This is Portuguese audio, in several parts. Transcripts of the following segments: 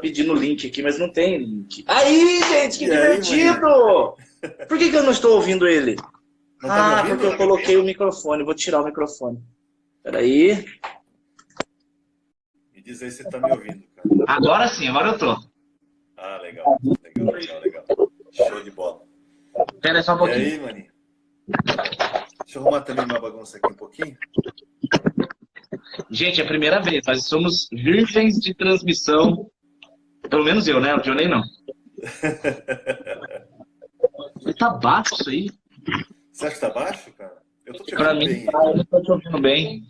pedindo o link aqui, mas não tem link. Aí, gente, que E aí, divertido! Por que eu não estou ouvindo ele? Não tá me Ah, ouvindo? porque eu coloquei o microfone. Vou tirar o microfone. Peraí. Me diz aí se tá me ouvindo, cara. Agora sim, agora eu tô. Ah, legal. Legal, legal, legal. Show de bola. Pera aí só um E pouquinho. aí, maninho? Deixa eu arrumar também uma bagunça aqui um pouquinho. Gente, é a primeira vez. Nós somos virgens de transmissão. Pelo menos eu, né? O Johnny não. Tá baixo isso aí? Você acha que tá baixo, cara? Eu tô te Pra ouvindo mim, bem. tá, eu não tô te ouvindo bem.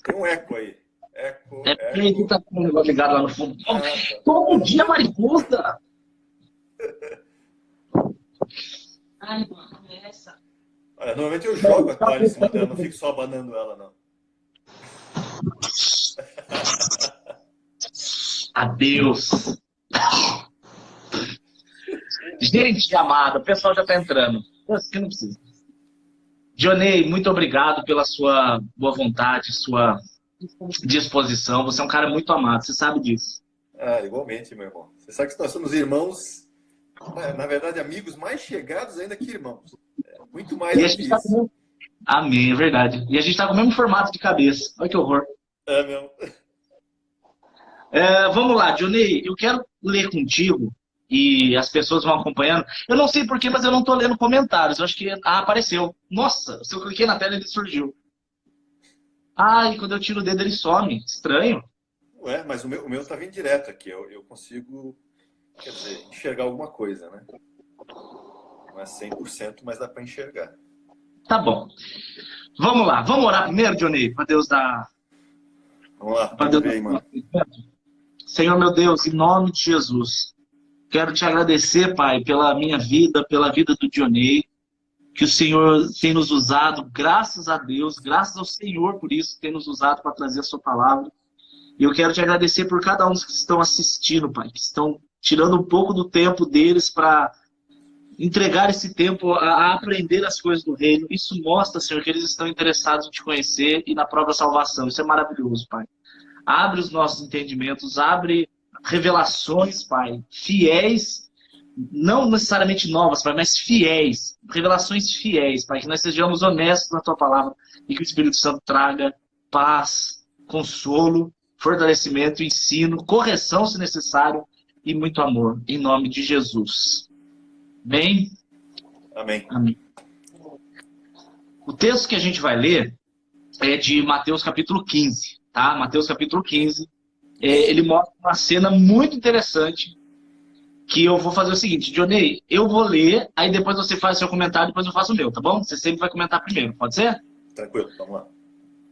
Tem um eco aí. Eco, É porque aqui eco. tá com um negócio ligado lá no fundo. Ah, tá. Todo dia, mariposa! Ai, mano, é essa. Olha, normalmente eu jogo a toalha em cima dela, não fico só abanando ela, não. Adeus. Gente amada, o pessoal já tá entrando. Nossa, que não precisa. Johnny, muito obrigado pela sua boa vontade, sua disposição. Você é um cara muito amado, você sabe disso. Ah, igualmente, meu irmão. Você sabe que nós somos irmãos, na verdade, amigos mais chegados ainda que irmãos. Muito mais E a do que gente tá isso. com... Amém, é verdade. E a gente tá com o mesmo formato de cabeça. Olha que horror. É mesmo. Vamos lá, Johnny, eu quero ler contigo e as pessoas vão acompanhando. Eu não sei porquê, mas eu não tô lendo comentários. Eu acho que apareceu. Nossa, se eu cliquei na tela, ele surgiu. E quando eu tiro o dedo, ele some. Estranho. Ué, mas o meu tá vindo direto aqui. Eu consigo, quer dizer, enxergar alguma coisa, né? Não é 100%, mas dá para enxergar. Tá bom. Vamos lá. Vamos orar primeiro, Johnny, para Deus dar... Vamos lá, Para manda Deus ver aí, mano. dar... Senhor, meu Deus, em nome de Jesus, quero te agradecer, Pai, pela minha vida, pela vida do Johnny, que o Senhor tem nos usado, graças a Deus, graças ao Senhor por isso, que tem nos usado para trazer a sua palavra. E eu quero te agradecer por cada um dos que estão assistindo, Pai, que estão tirando um pouco do tempo deles para entregar esse tempo a aprender as coisas do reino. Isso mostra, Senhor, que eles estão interessados em te conhecer e na própria salvação. Isso é maravilhoso, Pai. Abre os nossos entendimentos, abre revelações, Pai, fiéis, não necessariamente novas, Pai, mas fiéis, revelações fiéis, Pai, que nós sejamos honestos na Tua palavra e que o Espírito Santo traga paz, consolo, fortalecimento, ensino, correção, se necessário, e muito amor, em nome de Jesus. Bem? Amém. Amém. O texto que a gente vai ler é de Mateus capítulo 15, tá? Mateus capítulo 15. Ele mostra uma cena muito interessante que eu vou fazer o seguinte, Johnny, eu vou ler, aí depois você faz seu comentário, depois eu faço o meu, tá bom? Você sempre vai comentar primeiro, pode ser? Tranquilo, vamos lá.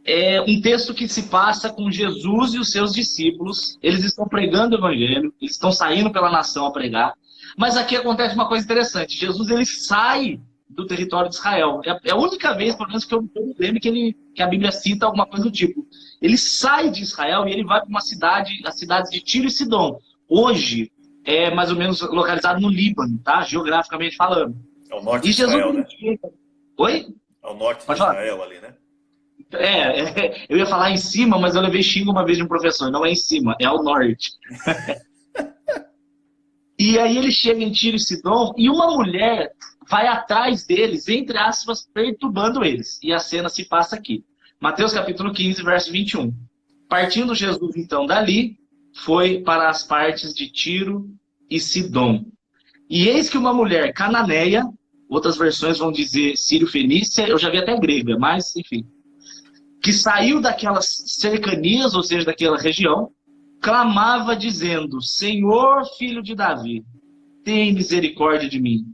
É um texto que se passa com Jesus e os seus discípulos. Eles estão pregando o evangelho, eles estão saindo pela nação a pregar. Mas aqui acontece uma coisa interessante. Jesus, ele sai do território de Israel. É a única vez, pelo menos, que eu me lembro que a Bíblia cita alguma coisa do tipo. Ele sai de Israel e ele vai para uma cidade, as cidades de Tiro e Sidom. Hoje, é mais ou menos localizado no Líbano, tá? Geograficamente falando. Ao norte E de Jesus... Israel, né? Oi? Ao norte Pode de falar. Israel ali, né? Eu ia falar em cima, mas eu levei xingo uma vez de um professor. Não é em cima, é ao norte. E aí ele chega em Tiro e Sidom e uma mulher vai atrás deles, entre aspas, perturbando eles. E a cena se passa aqui. Mateus capítulo 15, verso 21. Partindo Jesus, então, dali, foi para as partes de Tiro e Sidom. E eis que uma mulher cananeia, outras versões vão dizer sírio-fenícia, eu já vi até grega, mas enfim, que saiu daquelas cercanias, ou seja, daquela região, clamava dizendo, Senhor, filho de Davi, tem misericórdia de mim.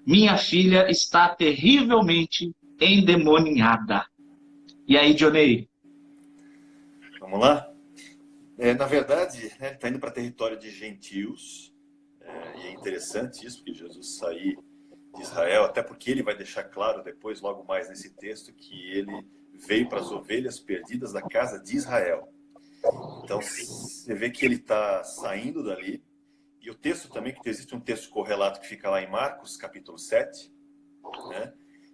Minha filha está terrivelmente endemoniada. E aí, Johnny? Vamos lá? Na verdade, né, está indo para território de gentios, e é interessante isso, porque Jesus sair de Israel, até porque ele vai deixar claro depois, logo mais nesse texto, que ele veio para as ovelhas perdidas da casa de Israel. Então, você vê que ele está saindo dali, e o texto também, que existe um texto correlato que fica lá em Marcos, capítulo 7, né?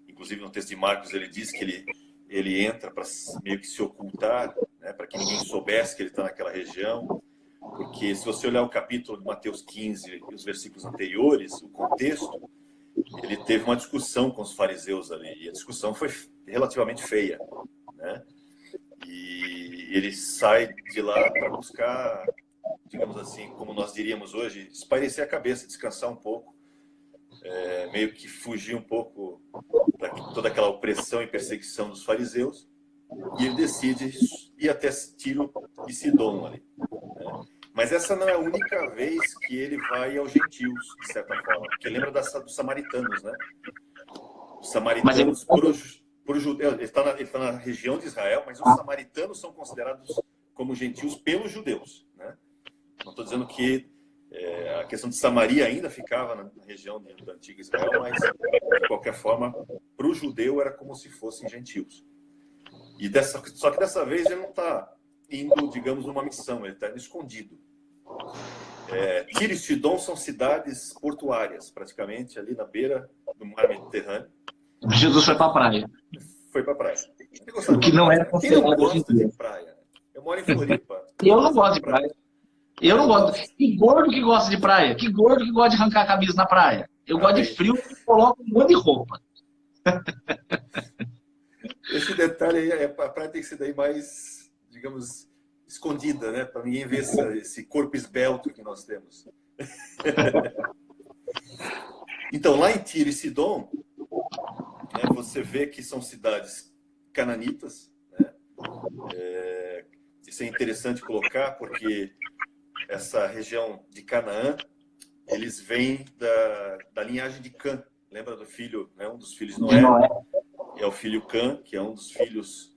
Inclusive no texto de Marcos ele diz que ele entra para meio que se ocultar, né? Para que ninguém soubesse que ele está naquela região. Porque se você olhar o capítulo de Mateus 15 e os versículos anteriores, o contexto, ele teve uma discussão com os fariseus ali, e a discussão foi relativamente feia, né? E ele sai de lá para buscar, digamos assim, como nós diríamos hoje, espairecer a cabeça, descansar um pouco, meio que fugir um pouco da toda aquela opressão e perseguição dos fariseus, e ele decide ir até Tiro e Sidom ali, né? Mas essa não é a única vez que ele vai aos gentios, de certa forma, porque lembra dos samaritanos, né? Os samaritanos, por judeu, ele está na região de Israel, mas os samaritanos são considerados como gentios pelos judeus, né? Não estou dizendo que a questão de Samaria ainda ficava na região do antigo Israel, mas de qualquer forma, para o judeu era como se fossem gentios. Só que dessa vez ele não está indo, digamos, numa missão, ele está indo escondido. Tiro e Sidom são cidades portuárias, praticamente, ali na beira do mar Mediterrâneo. Jesus foi para a praia. Foi para a praia. O que não é Quem não considerado hoje em gosta dia. de praia? Eu moro em Floripa. Eu não gosto de praia. Eu não gosto. Que gordo que gosta de praia? Que gordo que gosta de arrancar a camisa na praia? Eu gosto de frio e coloco um monte de roupa. Esse detalhe aí, a praia tem que ser daí mais, digamos, escondida, né? Para ninguém ver esse corpo esbelto que nós temos. Então, lá em Tiro e Sidom, né, você vê que são cidades cananitas, né? Isso é interessante colocar, porque essa região de Canaã, eles vêm da linhagem de Cã. Lembra do filho, né, um dos filhos de Noé? É o filho Cã, que é um dos filhos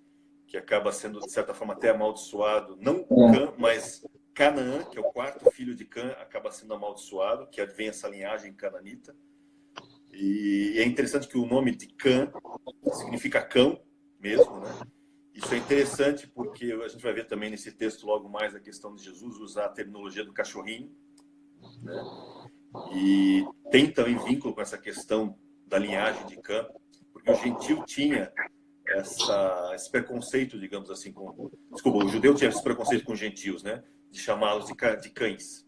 que acaba sendo, de certa forma, até amaldiçoado. Não Cã, mas Canaã, que é o quarto filho de Cã, acaba sendo amaldiçoado, que vem essa linhagem cananita. E é interessante que o nome de Cã significa cão mesmo, né? Isso é interessante porque a gente vai ver também nesse texto logo mais a questão de Jesus usar a terminologia do cachorrinho, né? E tem também vínculo com essa questão da linhagem de Cã, porque o gentil tinha esse preconceito, digamos assim, desculpa, o judeu tinha esse preconceito com os gentios, né? De chamá-los de cães.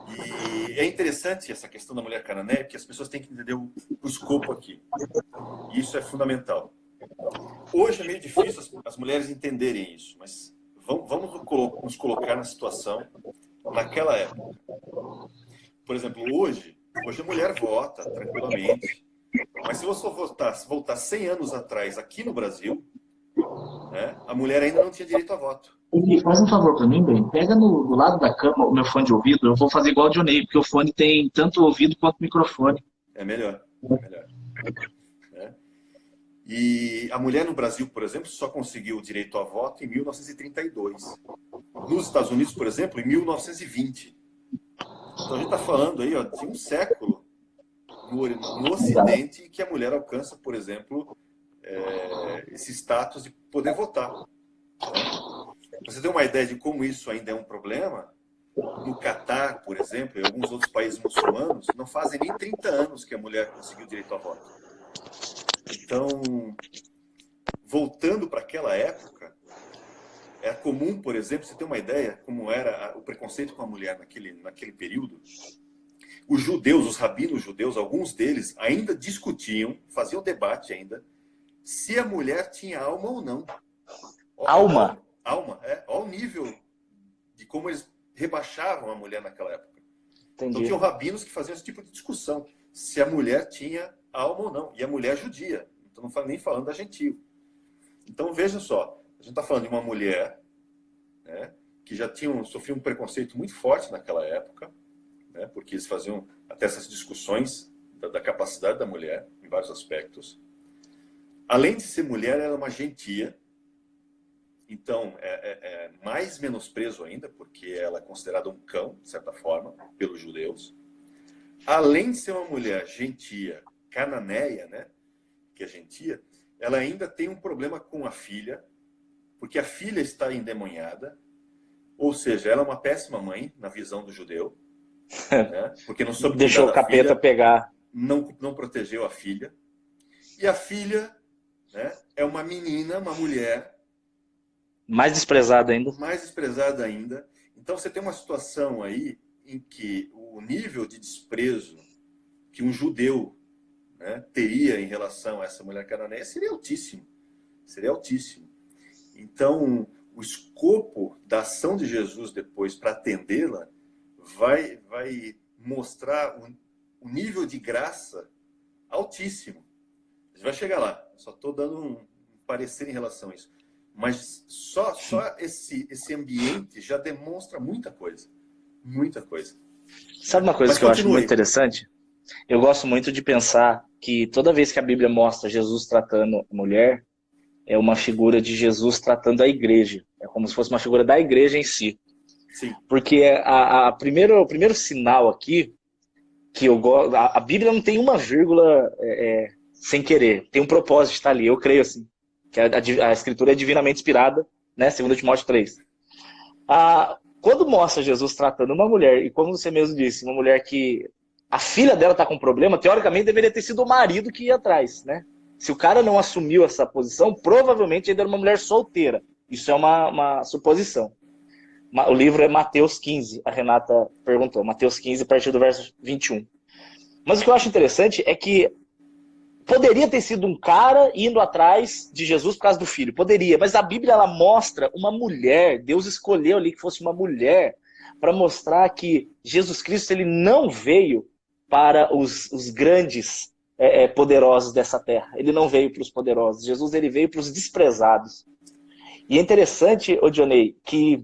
E é interessante essa questão da mulher cananeia, porque as pessoas têm que entender o escopo aqui. E isso é fundamental. Hoje é meio difícil as mulheres entenderem isso, mas vamos nos colocar na situação naquela época. Por exemplo, hoje a mulher vota tranquilamente, mas se você voltar 100 anos atrás aqui no Brasil, né, a mulher ainda não tinha direito a voto. E faz um favor para mim, bem. Pega do lado da cama o meu fone de ouvido. Eu vou fazer igual o Johnny, porque o fone tem tanto ouvido quanto microfone. É melhor. Né? E a mulher no Brasil, por exemplo, só conseguiu o direito a voto em 1932. Nos Estados Unidos, por exemplo, em 1920. Então a gente está falando aí de um século no Ocidente que a mulher alcança, por exemplo, esse status de poder votar. Pra você ter uma ideia de como isso ainda é um problema, no Catar, por exemplo, e alguns outros países muçulmanos, não fazem nem 30 anos que a mulher conseguiu direito a voto. Então, voltando para aquela época, era comum, por exemplo, você ter uma ideia como era o preconceito com a mulher naquele período. Os judeus, os rabinos judeus, alguns deles ainda discutiam, faziam debate ainda, se a mulher tinha alma ou não. Alma? Alma, olha o nível de como eles rebaixavam a mulher naquela época. Entendi. Então tinham rabinos que faziam esse tipo de discussão, se a mulher tinha alma ou não. E a mulher judia, então não nem falando da gentil. Então veja só, a gente está falando de uma mulher, né, que já sofria um preconceito muito forte naquela época, né, porque eles faziam até essas discussões da capacidade da mulher, em vários aspectos. Além de ser mulher, ela é uma gentia. Então, é mais menosprezo ainda, porque ela é considerada um cão, de certa forma, pelos judeus. Além de ser uma mulher gentia, cananeia, né, que é gentia, ela ainda tem um problema com a filha, porque a filha está endemoniada, ou seja, ela é uma péssima mãe, na visão do judeu, né, porque não soube deixou o capeta filha, pegar. não protegeu a filha. E a filha, né, é uma menina, uma mulher, mais desprezada ainda. Mais desprezada ainda. Então você tem uma situação aí em que o nível de desprezo que um judeu, né, teria em relação a essa mulher cananeia seria altíssimo. Seria altíssimo. Então, o escopo da ação de Jesus depois para atendê-la vai mostrar um nível de graça altíssimo. A gente vai chegar lá. Só estou dando um parecer em relação a isso. Mas só esse ambiente já demonstra muita coisa. Muita coisa. Sabe uma coisa Mas que eu acho muito continue. interessante? Eu gosto muito de pensar que toda vez que a Bíblia mostra Jesus tratando a mulher, é uma figura de Jesus tratando a igreja. É como se fosse uma figura da igreja em si. Sim. Porque o primeiro sinal aqui, que eu gosto, a Bíblia não tem uma vírgula sem querer. Tem um propósito de estar ali, eu creio assim. Que a Escritura é divinamente inspirada, né? 2 Timóteo 3. Quando mostra Jesus tratando uma mulher, e como você mesmo disse, uma mulher que a filha dela está com problema, teoricamente deveria ter sido o marido que ia atrás, né? Se o cara não assumiu essa posição, provavelmente ele era uma mulher solteira. Isso é uma suposição. O livro é Mateus 15, a Renata perguntou. Mateus 15, a partir do verso 21. Mas o que eu acho interessante é que poderia ter sido um cara indo atrás de Jesus por causa do filho. Poderia, mas a Bíblia ela mostra uma mulher. Deus escolheu ali que fosse uma mulher para mostrar que Jesus Cristo ele não veio para os grandes poderosos dessa terra. Ele não veio para os poderosos. Jesus ele veio para os desprezados. E é interessante, Dionei, que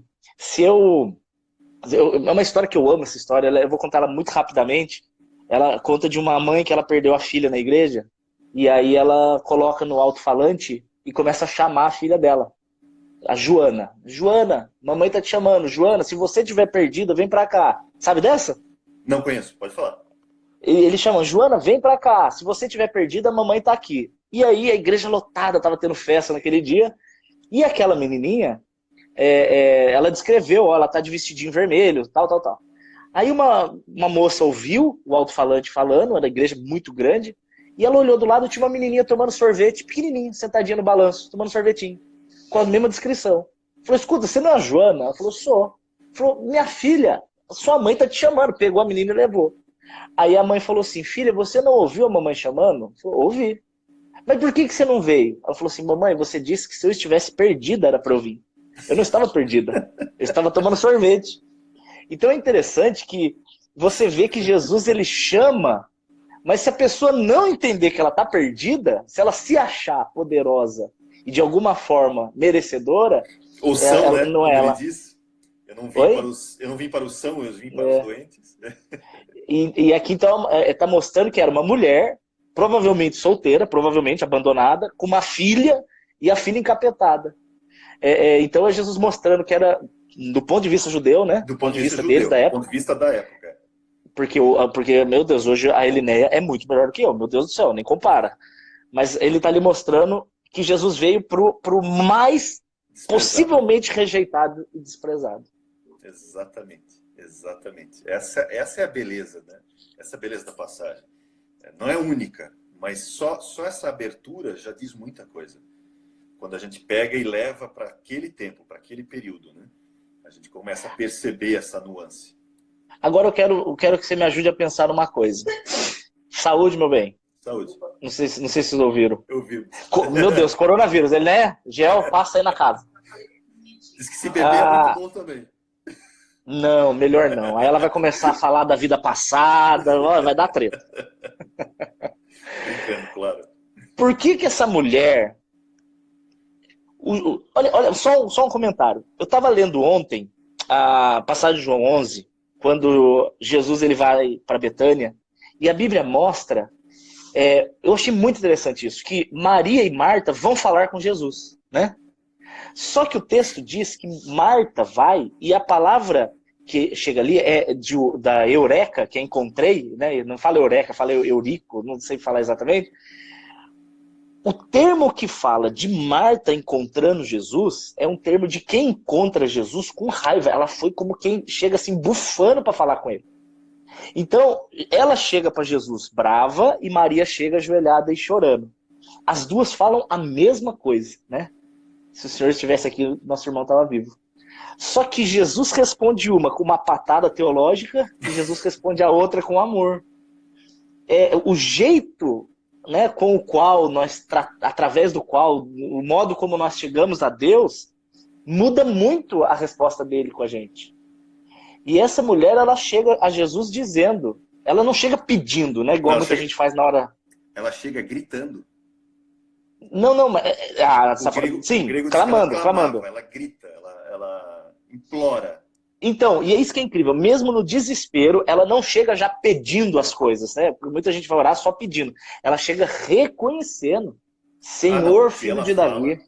é uma história que eu amo, essa história. Eu vou contar ela muito rapidamente. Ela conta de uma mãe que ela perdeu a filha na igreja. E aí ela coloca no alto-falante e começa a chamar a filha dela, a Joana. Joana, mamãe tá te chamando. Joana, se você estiver perdida, vem pra cá. Sabe dessa? Não conheço, pode falar. Ele chama, Joana, vem pra cá. Se você estiver perdida, a mamãe tá aqui. E aí a igreja lotada, tava tendo festa naquele dia. E aquela menininha, ela descreveu, ó, ela tá de vestidinho vermelho, tal. Aí uma moça ouviu o alto-falante falando, era uma igreja muito grande, e ela olhou do lado, tinha uma menininha tomando sorvete, pequenininha, sentadinha no balanço, tomando sorvetinho, com a mesma descrição. Falou, escuta, você não é a Joana? Ela falou, sou. Falou, minha filha, sua mãe tá te chamando. Pegou a menina e levou. Aí a mãe falou assim, filha, você não ouviu a mamãe chamando? Falou, ouvi. Mas por que você não veio? Ela falou assim, mamãe, você disse que se eu estivesse perdida era pra eu vir. Eu não estava perdida, eu estava tomando sorvete. Então é interessante que você vê que Jesus ele chama, mas se a pessoa não entender que ela está perdida, se ela se achar poderosa e de alguma forma merecedora, ou são, né? Não é ela. Ele diz, eu não vim para os são, eu vim para os doentes. E aqui então está mostrando que era uma mulher, provavelmente solteira, provavelmente abandonada, com uma filha e a filha encapetada. Então é Jesus mostrando que era, do ponto de vista judeu, né? Do ponto de vista deles, judeu, da época. do ponto de vista da época. Porque, meu Deus, hoje a Elinéia é muito melhor do que eu, meu Deus do céu, nem compara. Mas ele está ali mostrando que Jesus veio pro mais possivelmente rejeitado e desprezado. Exatamente. Essa é a beleza, né? Essa é a beleza da passagem. Não é única, mas só essa abertura já diz muita coisa. Quando a gente pega e leva para aquele tempo, para aquele período, né? A gente começa a perceber essa nuance. Agora eu quero que você me ajude a pensar numa coisa. Saúde, meu bem. Saúde. Não sei se vocês ouviram. Eu vi. Meu Deus, coronavírus, ele né? Gel, passa aí na casa. Diz que se beber é muito bom também. Não, melhor não. Aí ela vai começar a falar da vida passada, vai dar treta. Brincando, claro. Por que essa mulher... Olha, só um comentário. Eu estava lendo ontem a passagem de João 11, quando Jesus ele vai para Betânia, e a Bíblia mostra, eu achei muito interessante isso, que Maria e Marta vão falar com Jesus, né? Só que o texto diz que Marta vai, e a palavra que chega ali é da Eureka, que eu encontrei, né? Não fala Eureka, fala Eurico, não sei falar exatamente. O termo que fala de Marta encontrando Jesus é um termo de quem encontra Jesus com raiva. Ela foi como quem chega assim bufando para falar com ele. Então, ela chega para Jesus brava e Maria chega ajoelhada e chorando. As duas falam a mesma coisa, né? Se o senhor estivesse aqui, nosso irmão estava vivo. Só que Jesus responde uma com uma patada teológica e Jesus responde a outra com amor. O jeito, né, com o qual através do qual, o modo como nós chegamos a Deus, muda muito a resposta dele com a gente. E essa mulher, ela chega a Jesus dizendo, ela não chega pedindo, né, igual muita gente faz na hora. Ela chega gritando. Não, mas sim, clamando. Ela grita, ela implora. Então, e é isso que é incrível, mesmo no desespero, ela não chega já pedindo as coisas, né? Porque muita gente vai orar só pedindo. Ela chega reconhecendo, Senhor, filho de Davi.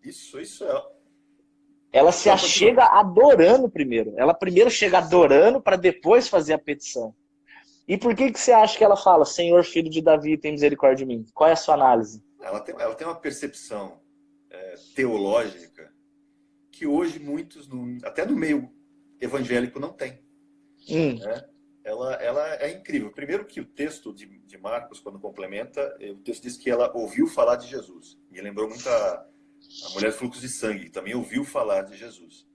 Isso é. Ela se achega adorando primeiro. Ela primeiro chega adorando para depois fazer a petição. E por que você acha que ela fala, Senhor, filho de Davi, tem misericórdia de mim? Qual é a sua análise? Ela tem uma percepção teológica que hoje muitos, até no meio evangélico, não tem. Né? Ela é incrível. Primeiro que o texto de Marcos, quando complementa, o texto diz que ela ouviu falar de Jesus. Me lembrou muito a mulher de fluxo de sangue, que também ouviu falar de Jesus.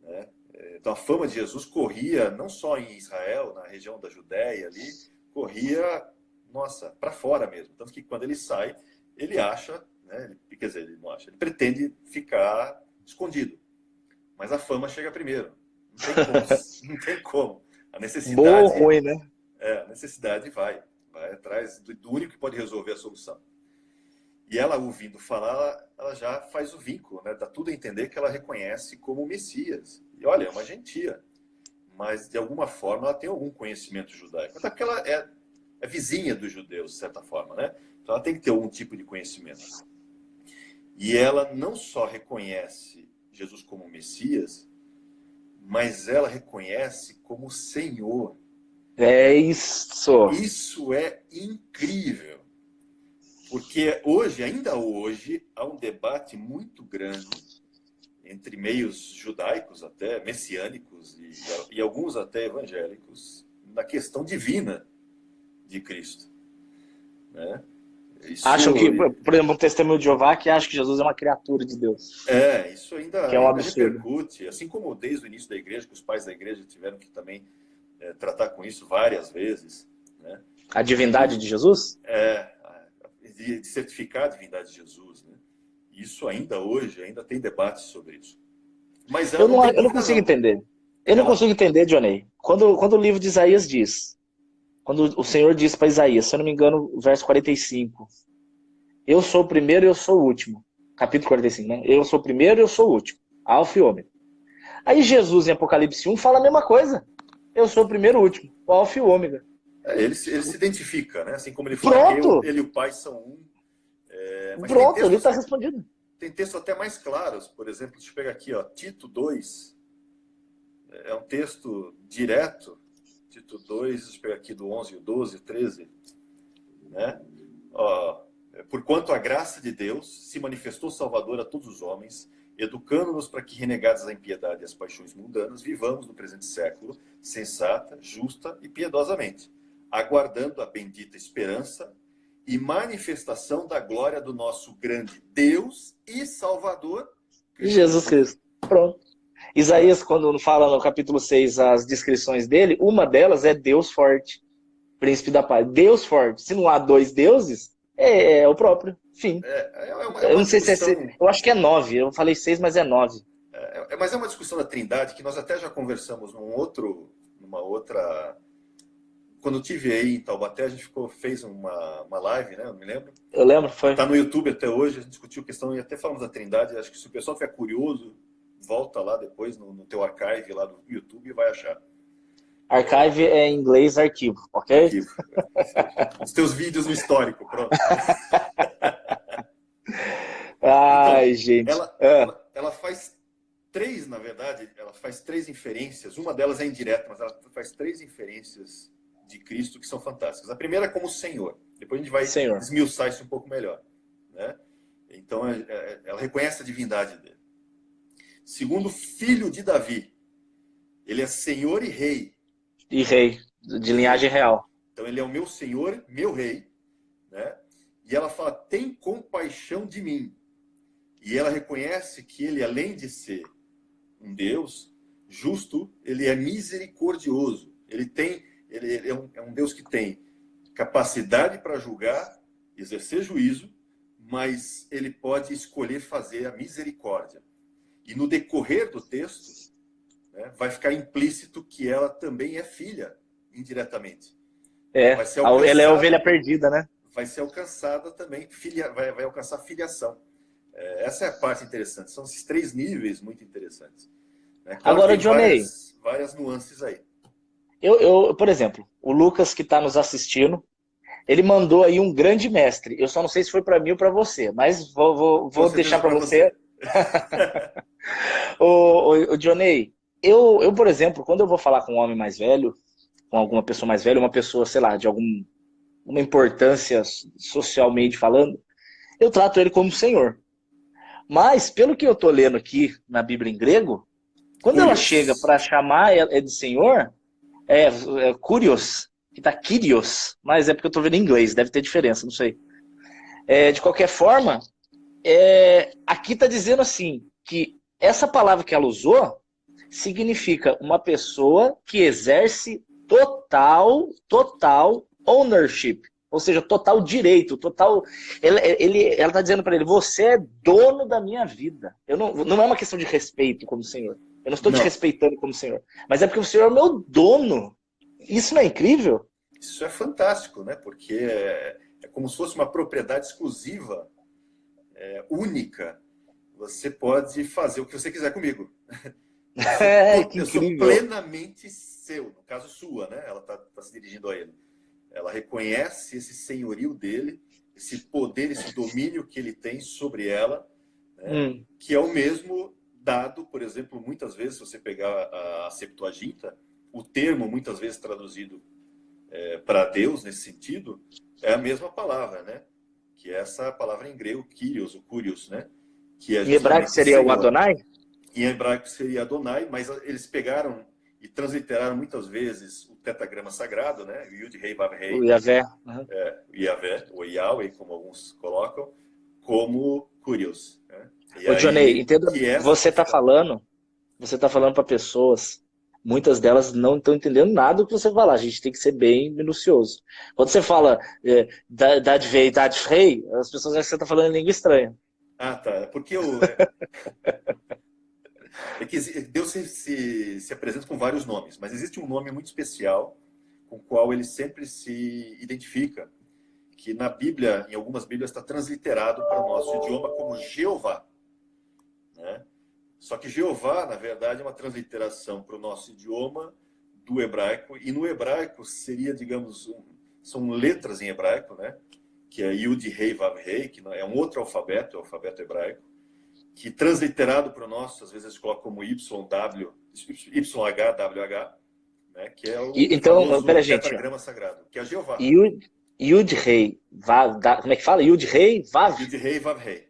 Né? Então a fama de Jesus corria não só em Israel, na região da Judéia ali, corria, para fora mesmo. Tanto que quando ele sai, ele acha, né? Quer dizer, ele não acha, ele pretende ficar escondido. Mas a fama chega primeiro. Não tem como. A necessidade... Boa ou ruim, né? A necessidade vai atrás do único que pode resolver a solução. E ela, ouvindo falar, ela já faz o vínculo, né? Dá tudo a entender que ela reconhece como o Messias. E olha, é uma gentia. Mas, de alguma forma, ela tem algum conhecimento judaico. Até porque ela é vizinha dos judeus, de certa forma, né? Então ela tem que ter algum tipo de conhecimento. E ela não só reconhece Jesus como Messias, mas ela reconhece como Senhor. É isso. Isso é incrível. Porque hoje, ainda hoje, há um debate muito grande entre meios judaicos, até messiânicos, e alguns até evangélicos, na questão divina de Cristo. Né? Acham que, por exemplo, um testemunho de Jeová que acha que Jesus é uma criatura de Deus. Isso ainda, que é um absurdo. Repercute. Assim como desde o início da igreja, que os pais da igreja tiveram que também tratar com isso várias vezes. Né? A divindade de Jesus? De certificar a divindade de Jesus. Né? Isso ainda hoje, ainda tem debate sobre isso. Mas eu não consigo entender. Eu não consigo entender, Johnny. Quando o livro de Isaías diz, quando o Senhor diz para Isaías, se eu não me engano, o verso 45, eu sou o primeiro e eu sou o último. Capítulo 45, né? Eu sou o primeiro e eu sou o último. Alfa e ômega. Aí Jesus, em Apocalipse 1, fala a mesma coisa. Eu sou o primeiro e o último. O alfa e o ômega. Ele se identifica, né? Assim como ele fala que ele e o Pai são um. Pronto, ele está respondido. Tem textos até mais claros. Por exemplo, deixa eu pegar aqui, Tito 2. É um texto direto. Tito 2, deixa eu pegar aqui do 11, 12, 13. Né? Porquanto a graça de Deus se manifestou salvadora a todos os homens, educando-nos para que, renegados à impiedade e às paixões mundanas, vivamos no presente século sensata, justa e piedosamente, aguardando a bendita esperança e manifestação da glória do nosso grande Deus e Salvador, Jesus Cristo. Pronto. Isaías, quando fala no capítulo 6 as descrições dele, uma delas é Deus forte, príncipe da paz. Deus forte. Se não há dois deuses, é o próprio. Fim. Eu não sei se eu acho que é 9. Eu falei 6, mas é 9. Mas é uma discussão da Trindade que nós até já conversamos numa outra... Quando eu estive aí em Taubaté, a gente fez uma live, né? Eu me lembro. Eu lembro, foi. Está no YouTube até hoje, a gente discutiu a questão e até falamos da Trindade. Acho que se o pessoal ficar curioso, volta lá depois no teu archive lá do YouTube e vai achar. Archive é em inglês arquivo, ok? Arquivo. Os teus vídeos no histórico, pronto. Ai, então, gente. Ela faz três, na verdade, ela faz três inferências. Uma delas é indireta, mas ela faz três inferências de Cristo que são fantásticas. A primeira é como Senhor. Depois a gente vai esmiuçar isso um pouco melhor. Né? Então, ela reconhece a divindade dele. Segundo, filho de Davi. Ele é Senhor e Rei. E Rei, de linhagem real. Então, ele é o meu Senhor, meu Rei. Né? E ela fala, tem compaixão de mim. E ela reconhece que ele, além de ser um Deus justo, ele é misericordioso. Ele é um Deus que tem capacidade para julgar, exercer juízo, mas ele pode escolher fazer a misericórdia. E no decorrer do texto, né, vai ficar implícito que ela também é filha, indiretamente. Vai ser ela é a ovelha perdida, né? Vai ser alcançada também, vai alcançar filiação. Essa é a parte interessante. São esses 3 níveis muito interessantes. Claro. Agora, Johnny, várias nuances aí. Por exemplo, o Lucas que está nos assistindo, ele mandou aí um grande mestre. Eu só não sei se foi para mim ou para você, mas vou deixar para você. o Johnny, eu, por exemplo, quando eu vou falar com um homem mais velho, com alguma pessoa mais velha, uma pessoa, sei lá, de uma importância socialmente falando, eu trato ele como Senhor. Mas, pelo que eu estou lendo aqui na Bíblia em grego, quando ela chega para chamar de Senhor, é Kurios, que tá Kyrios, mas é porque eu estou vendo em inglês, deve ter diferença, não sei. De qualquer forma, aqui está dizendo assim, que essa palavra que ela usou significa uma pessoa que exerce total ownership, ou seja, total direito, total. Ela está dizendo para ele: você é dono da minha vida. Não é uma questão de respeito como Senhor. Eu não estou te respeitando como Senhor, mas é porque o Senhor é meu dono. Isso não é incrível? Isso é fantástico, né? Porque é como se fosse uma propriedade exclusiva, única. Você pode fazer o que você quiser comigo. Eu sou plenamente seu, no caso sua, né? Ela está se dirigindo a ele. Ela reconhece esse senhorio dele, esse poder, esse domínio que ele tem sobre ela, né? Que é o mesmo dado, por exemplo, muitas vezes, se você pegar a Septuaginta, o termo muitas vezes traduzido para Deus nesse sentido é a mesma palavra, né? Que é essa palavra em grego, Kyrios, o Kurios, né? Que em hebraico seria o Adonai? Em hebraico seria Adonai, mas eles pegaram e transliteraram muitas vezes o tetragrama sagrado, né? Yud, Rei, Vav, Rei. O Yavé. O Yavé, ou Yahweh, como alguns colocam, como Kurios. Né? Ô, Johnny, entenda, você está falando para pessoas, muitas delas não estão entendendo nada do que você fala. A gente tem que ser bem minucioso. Quando você fala Dadvei, Dadvrei, as pessoas acham que você está falando em língua estranha. Ah, tá. É porque que Deus se apresenta com vários nomes, mas existe um nome muito especial com o qual ele sempre se identifica, que na Bíblia, em algumas Bíblias, está transliterado para o nosso idioma como Jeová. Né? Só que Jeová, na verdade, é uma transliteração para o nosso idioma do hebraico, e no hebraico seria, digamos, são letras em hebraico, né? Que é Yud, Rei, Vav, Rei, que é um outro alfabeto, é o alfabeto hebraico, que transliterado para o nosso, às vezes eles colocam como YH, WH, né? Que é o então, tetragrama sagrado, que é Jeová. Yud, Rei, Vav, como é que fala? Yud, Rei, Vav? Yud, Rei, Vav, Rei.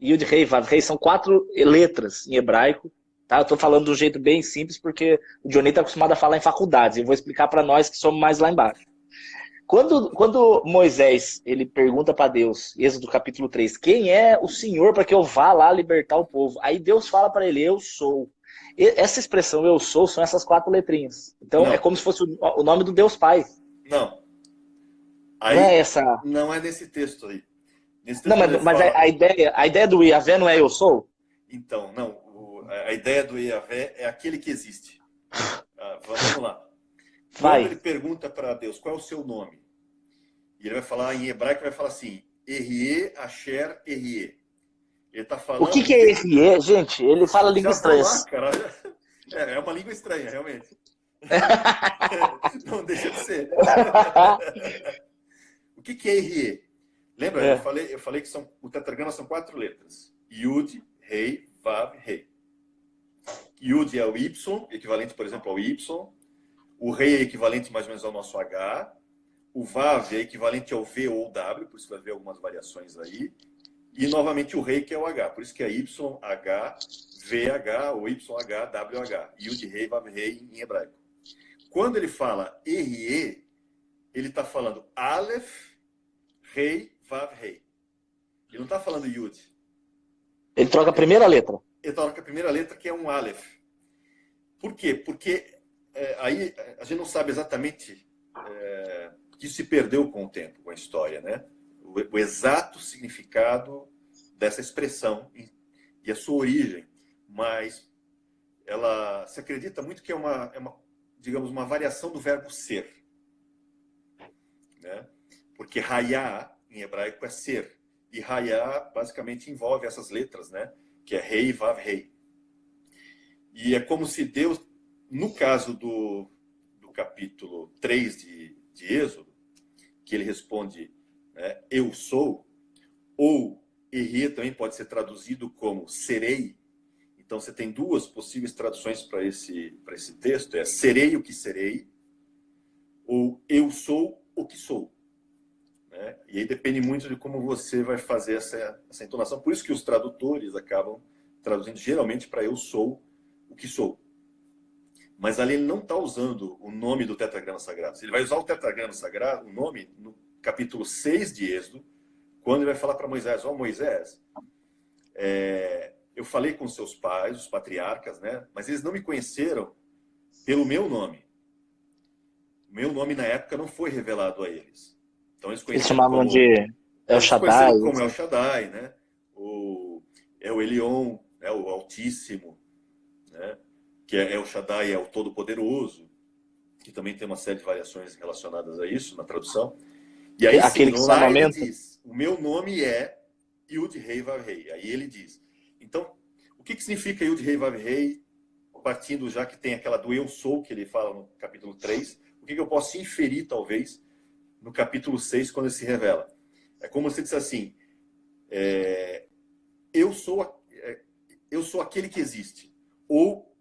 Yud, Rei, Vav, Rei são 4 letras em hebraico. Tá? Eu estou falando de um jeito bem simples porque o Johnny está acostumado a falar em faculdades. Eu vou explicar para nós que somos mais lá embaixo. Quando Moisés ele pergunta para Deus, Êxodo capítulo 3, quem é o Senhor para que eu vá lá libertar o povo? Aí Deus fala para ele: eu sou. Essa expressão eu sou são essas 4 letrinhas. Então é como se fosse o nome do Deus Pai. Não. Aí, não é nesse texto aí. Não, mas a ideia do Yavé não é eu sou? Então, não. A ideia do Yavé é aquele que existe. Vamos lá. Quando ele pergunta para Deus qual é o seu nome, e ele vai falar em hebraico, vai falar assim: Erie, Asher, Erie. Ele está falando. O que é Erie, gente? Ele fala língua estranha. É uma língua estranha, realmente. Não deixa de ser. O que é Erie? Lembra? Eu falei que o tetragrama são 4 letras: Yud, Rei, Vav, Rei. Yud é o Y, equivalente, por exemplo, ao Y. O Rei é equivalente mais ou menos ao nosso H. O Vav é equivalente ao V ou W, por isso vai ver algumas variações aí. E, novamente, o Rei, que é o H. Por isso que é YH, VH ou YH, WH. Yud, Rei, Vav, Rei em hebraico. Quando ele fala RE, ele está falando Aleph, Rei, Vav, Rei. Ele não está falando Yud. Ele troca a primeira letra. então, a primeira letra que é um Aleph. Por quê? Porque aí a gente não sabe exatamente que isso se perdeu com o tempo, com a história, né? O exato significado dessa expressão e a sua origem, mas ela se acredita muito que é uma digamos, uma variação do verbo ser, né? Porque Hayá, em hebraico, é ser. E Hayá, basicamente, envolve essas letras, né? Que é Rei, Vav, Rei. E é como se Deus, no caso do capítulo 3 de Êxodo, que ele responde, né, eu sou, ou Erie também pode ser traduzido como serei. Então, você tem duas possíveis traduções para esse texto. É serei o que serei, ou eu sou o que sou. Né? E aí depende muito de como você vai fazer essa entonação. Por isso que os tradutores acabam traduzindo geralmente para eu sou o que sou. Mas ali ele não está usando o nome do tetragrama sagrado. Ele vai usar o tetragrama sagrado, o nome, no capítulo 6 de Êxodo, quando ele vai falar para Moisés, ó Moisés, eu falei com seus pais, os patriarcas, né? Mas eles não me conheceram pelo meu nome. O meu nome na época não foi revelado a eles. Então eles chamavam como, de El Shaddai. Como El Shaddai, né? É o Elion, né? O Altíssimo, né? Que é El Shaddai, é o Todo-Poderoso, que também tem uma série de variações relacionadas a isso na tradução. E aí, aquele sim, que lá ele diz, o meu nome é Yud Rei Vav Rei. Aí ele diz. Então, o que significa Yud Rei Vav Rei, partindo já que tem aquela do eu sou, que ele fala no capítulo 3, o que eu posso inferir, talvez, no capítulo 6, quando ele se revela? É como se disse assim, eu sou aquele que existe, ou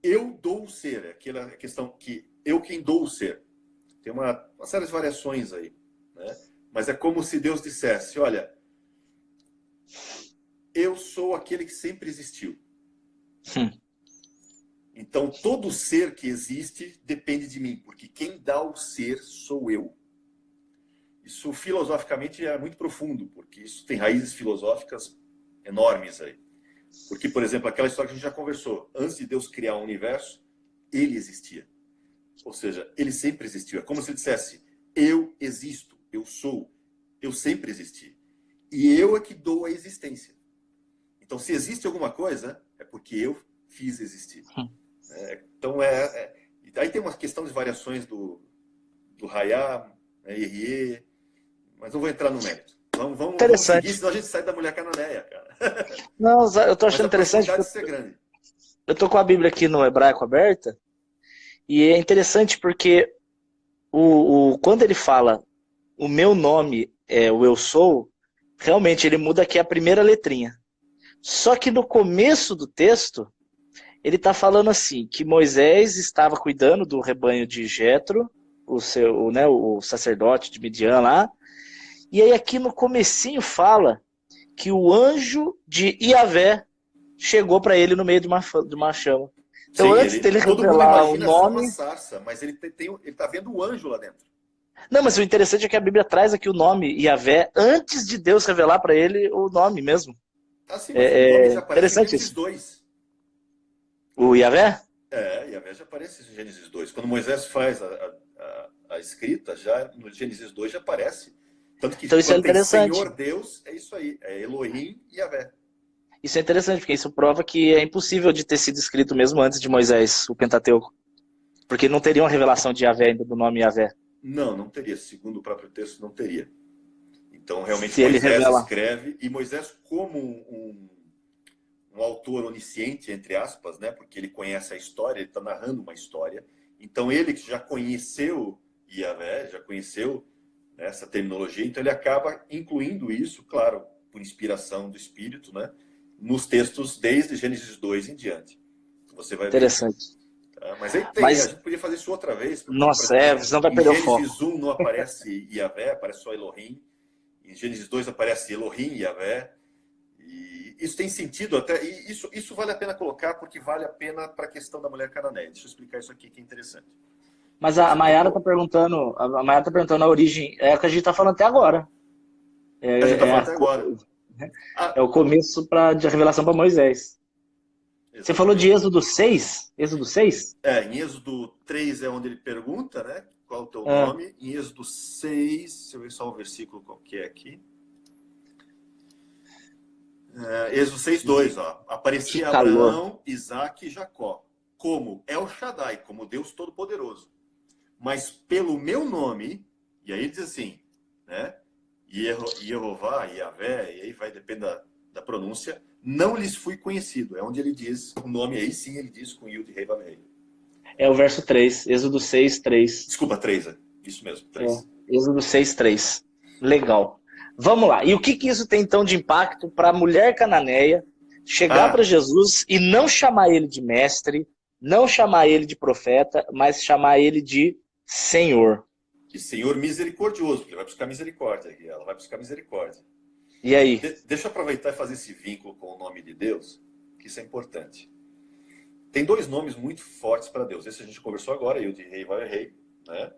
eu dou o ser, aquela questão que eu quem dou o ser. Tem uma série de variações aí, né? Mas é como se Deus dissesse, olha, eu sou aquele que sempre existiu. Então, todo ser que existe depende de mim, porque quem dá o ser sou eu. Isso, filosoficamente, é muito profundo, porque isso tem raízes filosóficas enormes aí. Porque, por exemplo, aquela história que a gente já conversou, antes de Deus criar o universo, ele existia. Ou seja, ele sempre existiu. É como se ele dissesse, eu existo, eu sou, eu sempre existi. E eu é que dou a existência. Então, se existe alguma coisa, é porque eu fiz existir. Então, aí tem uma questão de variações do Hayá, Erie, mas não vou entrar no mérito. Vamos seguir, senão a gente sai da mulher cananeia, cara. Não, eu tô achando interessante. Ser grande. Eu tô com a Bíblia aqui no hebraico aberta, e é interessante porque quando ele fala o meu nome é o eu sou, realmente ele muda aqui a primeira letrinha. Só que no começo do texto, ele está falando assim, que Moisés estava cuidando do rebanho de Jetro, o sacerdote de Midian lá, e aí aqui no comecinho fala que o anjo de Iavé chegou para ele no meio de uma chama. Então, sim, antes dele revelar o nome... Uma sarça, mas ele está vendo o anjo lá dentro. Não, mas o interessante é que a Bíblia traz aqui o nome Iavé antes de Deus revelar para ele o nome mesmo. Sim, mas o nome já aparece em Gênesis isso. 2. O Iavé? Iavé já aparece em Gênesis 2. Quando Moisés faz a escrita, já no Gênesis 2 já aparece. Tanto que então, isso é interessante. Senhor Deus, é isso aí. É Elohim e Iavé. Isso é interessante, porque isso prova que é impossível de ter sido escrito mesmo antes de Moisés, o Pentateuco. Porque não teria uma revelação de Iavé ainda, do nome Iavé. Não teria. Segundo o próprio texto, não teria. Então, realmente, se Moisés escreve, e Moisés, como um autor onisciente, entre aspas, né, porque ele conhece a história, ele está narrando uma história, então ele que já conheceu Iavé, já conheceu, né, essa terminologia, então ele acaba incluindo isso, claro, por inspiração do Espírito, né, nos textos desde Gênesis 2 em diante. Você vai interessante. Ver. Tá? Mas aí a gente podia fazer isso outra vez. Porque, nossa, senão vai perder o foco. Em Gênesis 1 não aparece Iavé, aparece só Elohim. Em Gênesis 2 aparece Elohim e Iavé. E isso tem sentido até. E isso vale a pena colocar, porque vale a pena para a questão da mulher cananeia. Deixa eu explicar isso aqui, que é interessante. Mas a Mayara está perguntando, a origem, é o que a gente está falando até agora. A gente está falando até agora. É o começo de revelação para Moisés. Você falou de Êxodo 6? Êxodo 6? Em Êxodo 3 é onde ele pergunta, né? Qual é o teu nome? Em Êxodo 6, deixa eu ver só o versículo qual que é aqui. Êxodo 6:2, ó. Aparecia Abraão, Isaque e Jacó, como El Shaddai, como Deus Todo-Poderoso. Mas pelo meu nome, e aí ele diz assim, né? Yehová, Yahvé, e aí vai, depende da pronúncia, não lhes fui conhecido. É onde ele diz o nome, aí sim ele diz com Yud, Rei, Vav, Rei. É o verso 3, Êxodo 6, 3. Desculpa, 3, isso mesmo, 3. Êxodo 6, 3. Legal. Vamos lá. E o que isso tem então de impacto para a mulher cananeia chegar para Jesus e não chamar ele de mestre, não chamar ele de profeta, mas chamar ele de Senhor? E Senhor misericordioso, porque ele vai buscar misericórdia aqui, ela vai buscar misericórdia. E aí? Deixa eu aproveitar e fazer esse vínculo com o nome de Deus, que isso é importante. Tem dois nomes muito fortes para Deus. Esse a gente conversou agora, Yud, Rei, Vav, Rei, né?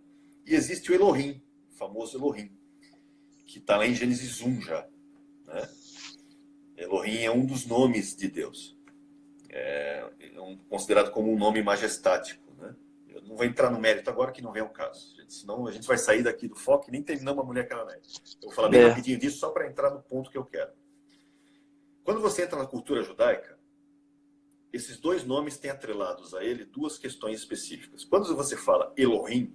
E existe o Elohim, o famoso Elohim, que está lá em Gênesis 1 já, né? Elohim é um dos nomes de Deus. É considerado como um nome majestático, né? Eu não vou entrar no mérito agora, que não vem ao caso. Senão a gente vai sair daqui do foco e nem terminamos a mulher cananeia. Eu vou falar bem rapidinho disso, só para entrar no ponto que eu quero. Quando você entra na cultura judaica, esses dois nomes têm atrelados a ele duas questões específicas. Quando você fala Elohim,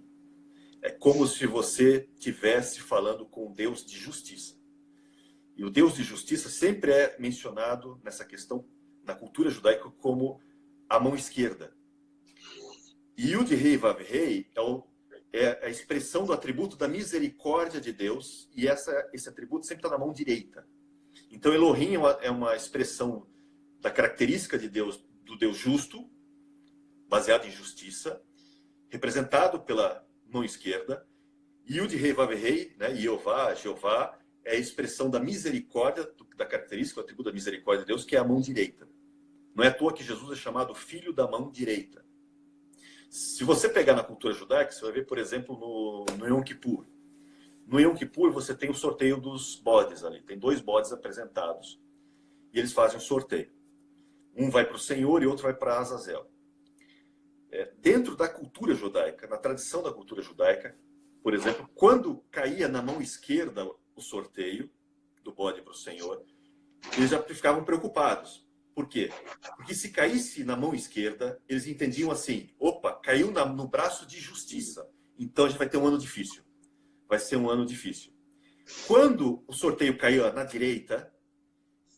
é como se você estivesse falando com um Deus de justiça. E o Deus de justiça sempre é mencionado nessa questão, na cultura judaica, como a mão esquerda. E Yud, Rei, Vav, Rei é a expressão do atributo da misericórdia de Deus, e esse atributo sempre está na mão direita. Então Elohim é uma expressão da característica de Deus, do Deus justo, baseado em justiça, representado pela mão esquerda. Yud, Rei, Vav, Rei, né, Jeová, é a expressão da misericórdia, da característica, o atributo da misericórdia de Deus, que é a mão direita. Não é à toa que Jesus é chamado filho da mão direita. Se você pegar na cultura judaica, você vai ver, por exemplo, no Yom Kippur. No Yom Kippur você tem o sorteio dos bodes ali. Tem 2 bodes apresentados. E eles fazem um sorteio. Um vai para o Senhor e outro vai para Azazel. Dentro da cultura judaica, na tradição da cultura judaica, por exemplo, quando caía na mão esquerda o sorteio do bode para o Senhor, eles já ficavam preocupados. Por quê? Porque se caísse na mão esquerda, eles entendiam assim, opa, caiu no braço de justiça. Então a gente vai ter um ano difícil. Vai ser um ano difícil. Quando o sorteio caiu na direita,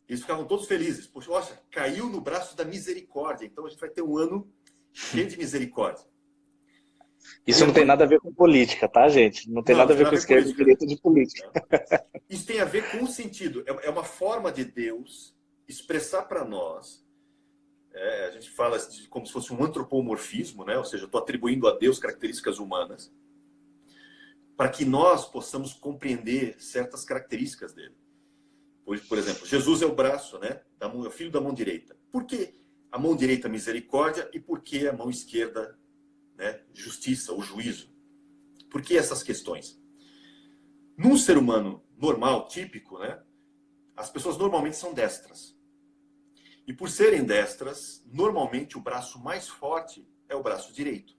eles ficavam todos felizes. Poxa, nossa, caiu no braço da misericórdia. Então a gente vai ter um ano cheio de misericórdia. Isso não tem nada a ver com política, tá, gente? Não tem nada a ver com esquerda e direita de política. Isso tem a ver com o sentido. É uma forma de Deus expressar para nós, a gente fala como se fosse um antropomorfismo, né? Ou seja, eu estou atribuindo a Deus características humanas, para que nós possamos compreender certas características dele. Por exemplo, Jesus é o braço, né? É o filho da mão direita. Por que a mão direita misericórdia e por que a mão esquerda, né, justiça, o juízo? Por que essas questões? Num ser humano normal, típico, né? As pessoas normalmente são destras. E por serem destras, normalmente o braço mais forte é o braço direito.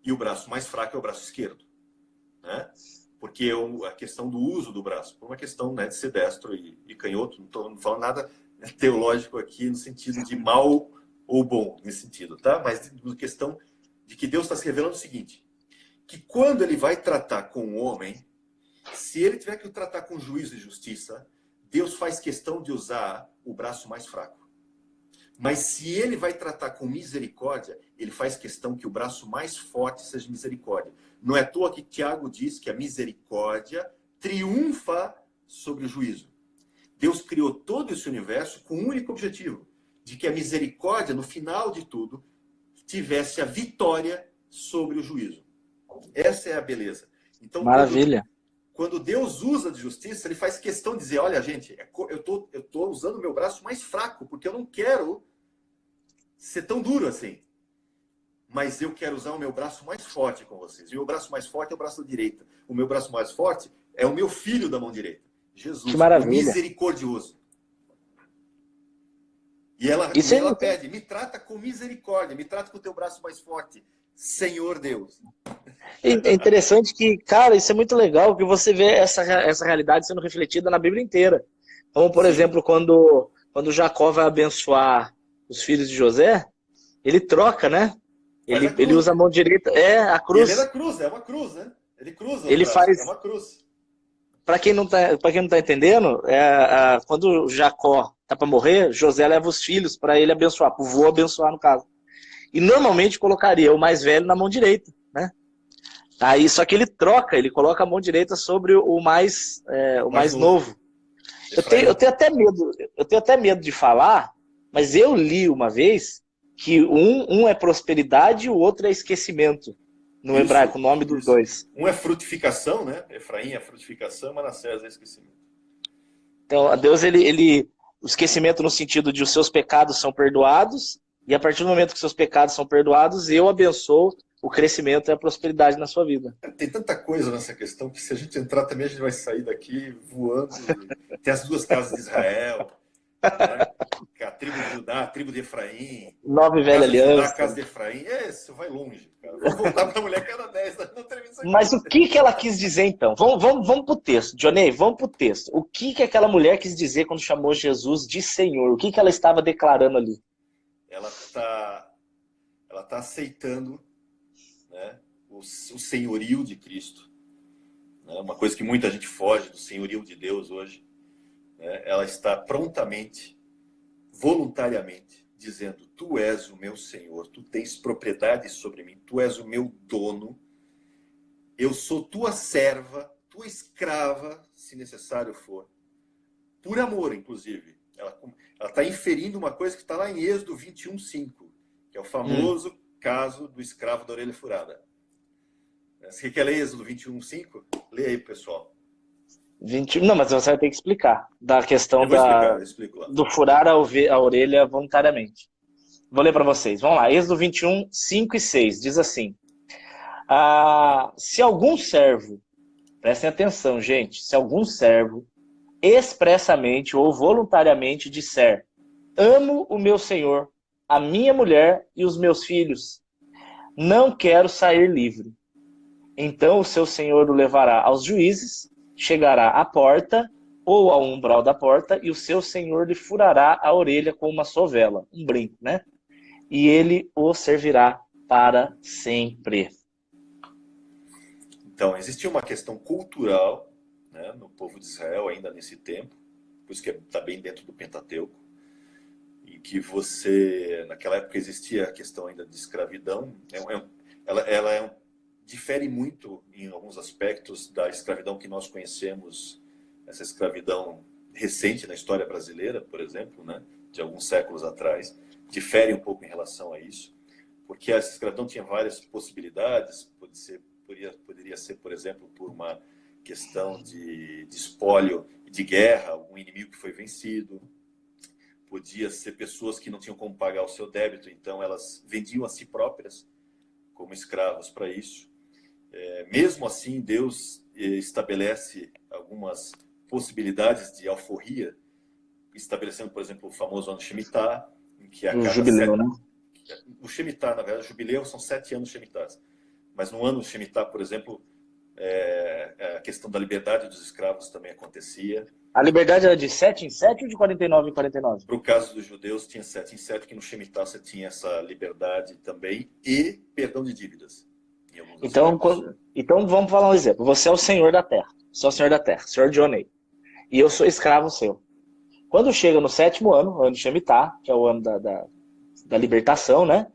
E o braço mais fraco é o braço esquerdo. Né? Porque a questão do uso do braço, por uma questão, né, de ser destro e canhoto, não estou falando nada teológico aqui no sentido de mal ou bom, nesse sentido, tá? Mas na questão de que Deus está se revelando o seguinte, que quando ele vai tratar com o homem, se ele tiver que tratar com juízo e justiça, Deus faz questão de usar o braço mais fraco. Mas se ele vai tratar com misericórdia, ele faz questão que o braço mais forte seja misericórdia. Não é à toa que Tiago diz que a misericórdia triunfa sobre o juízo. Deus criou todo esse universo com um único objetivo, de que a misericórdia, no final de tudo, tivesse a vitória sobre o juízo. Essa é a beleza. Então, maravilha. Quando Deus usa de justiça, ele faz questão de dizer, olha, gente, eu tô usando o meu braço mais fraco, porque eu não quero ser tão duro assim. Mas eu quero usar o meu braço mais forte com vocês. E o meu braço mais forte é o braço da direita. O meu braço mais forte é o meu filho da mão direita. Jesus, o misericordioso. Isso E é, ela pede, me trata com misericórdia, me trata com o teu braço mais forte, Senhor Deus. é interessante que, cara, isso é muito legal, que você vê essa realidade sendo refletida na Bíblia inteira. Como, por Sim, exemplo, quando Jacó vai abençoar os filhos de José, ele troca, né? faz a Ele cruz. usa a mão direita, a E ele é da cruz. cruz, é uma cruz, né? Ele cruza os Ele braços, é faz, uma cruz. para quem não tá entendendo, quando Jacó tá para morrer, José leva os filhos para ele abençoar, para o vô abençoar no caso. E normalmente colocaria o mais velho na mão direita, né? Aí só que ele troca, ele coloca a mão direita sobre o Mais mais novo, novo. Eu Efraim. tenho até medo, de falar, mas eu li uma vez que um é prosperidade e o outro é esquecimento. No hebraico, Isso, o nome dos isso. dois. Um é frutificação, né? Efraim é frutificação, Manassés é esquecimento. Então, Deus, o esquecimento no sentido de os seus pecados são perdoados, e a partir do momento que seus pecados são perdoados, eu abençoo o crescimento e a prosperidade na sua vida. Tem tanta coisa nessa questão que se a gente entrar também a gente vai sair daqui voando. Tem as duas casas de Israel, né? A tribo de Judá, a tribo de Efraim, Nova e a velha casa de Judá, a aliança. casa de Efraim. Isso vai longe, cara. Vamos voltar para a mulher que era 10, não termina isso aqui. Mas o que ela quis dizer então? Vamos pro texto, Johnny, vamos pro texto. O que aquela mulher quis dizer quando chamou Jesus de Senhor? O que ela estava declarando ali? Ela tá aceitando, né, o senhorio de Cristo. Né? Uma coisa que muita gente foge do senhorio de Deus hoje. Né? Ela está prontamente, voluntariamente, dizendo: tu és o meu Senhor, tu tens propriedade sobre mim, tu és o meu dono, eu sou tua serva, tua escrava, se necessário for. Por amor, inclusive. Ela está inferindo uma coisa que está lá em Êxodo 21:5, que é o famoso caso do escravo da orelha furada. Você quer ler Êxodo 21:5? Lê aí, pessoal. 20, não, mas você vai ter que explicar da questão Eu vou explicar, eu explico lá. do furar a orelha voluntariamente. Vou ler para vocês. Vamos lá. Êxodo 21, 5 e 6. Diz assim: se algum servo, prestem atenção, gente, se algum servo expressamente ou voluntariamente disser: amo o meu senhor, a minha mulher e os meus filhos, não quero sair livre. Então o seu senhor o levará aos juízes, chegará à porta ou ao umbral da porta, e o seu senhor lhe furará a orelha com uma sovela, um brinco, né? E ele o servirá para sempre. Então, existia uma questão cultural, né, no povo de Israel ainda nesse tempo, por isso que está bem dentro do Pentateuco, em que naquela época existia a questão ainda de escravidão. Difere muito em alguns aspectos da escravidão que nós conhecemos, essa escravidão recente na história brasileira, por exemplo, né, de alguns séculos atrás. Difere um pouco em relação a isso, porque a escravidão tinha várias possibilidades. Poderia ser, por exemplo, por uma questão de espólio de guerra, algum inimigo que foi vencido. Podia ser pessoas que não tinham como pagar o seu débito, então elas vendiam a si próprias como escravos para isso. Mesmo assim, Deus estabelece algumas possibilidades de alforria, estabelecendo, por exemplo, o famoso ano Shemitah, em que a O cada jubileu, né? O Shemitah, na verdade, o jubileu são 7 anos Shemitahs. Mas no ano Shemitah, por exemplo, a questão da liberdade dos escravos também acontecia. A liberdade era de 7 em 7 ou de 49 em 49? Para o caso dos judeus, tinha 7 em 7, que no Shemitah você tinha essa liberdade também e perdão de dívidas. Em alguns aspectos. Então vamos falar um exemplo. Você é o senhor da terra. Você é o senhor da terra, senhor Johnny. E eu sou escravo seu. Quando chega no 7º ano, o ano de Shemitah, que é o ano da libertação, né?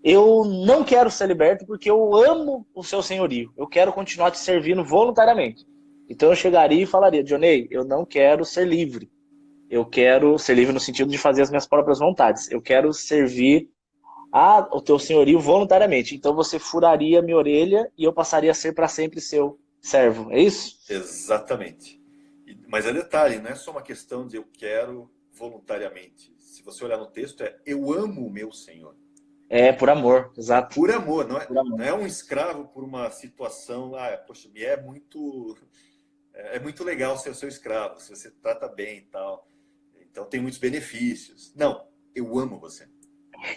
Eu não quero ser liberto porque eu amo o seu senhorio. Eu quero continuar te servindo voluntariamente. Então eu chegaria e falaria: Johnny, eu não quero ser livre. Eu quero ser livre no sentido de fazer as minhas próprias vontades. Eu quero servir o teu senhorio voluntariamente. Então você furaria minha orelha e eu passaria a ser para sempre seu servo. É isso? Exatamente. Mas é detalhe, não é só uma questão de eu quero voluntariamente. Se você olhar no texto, eu amo o meu Senhor. É, por amor, exato. Por amor, não amor. Não é um escravo por uma situação, poxa, é muito legal ser o seu escravo, se você trata bem e tal, então tem muitos benefícios. Não, eu amo você.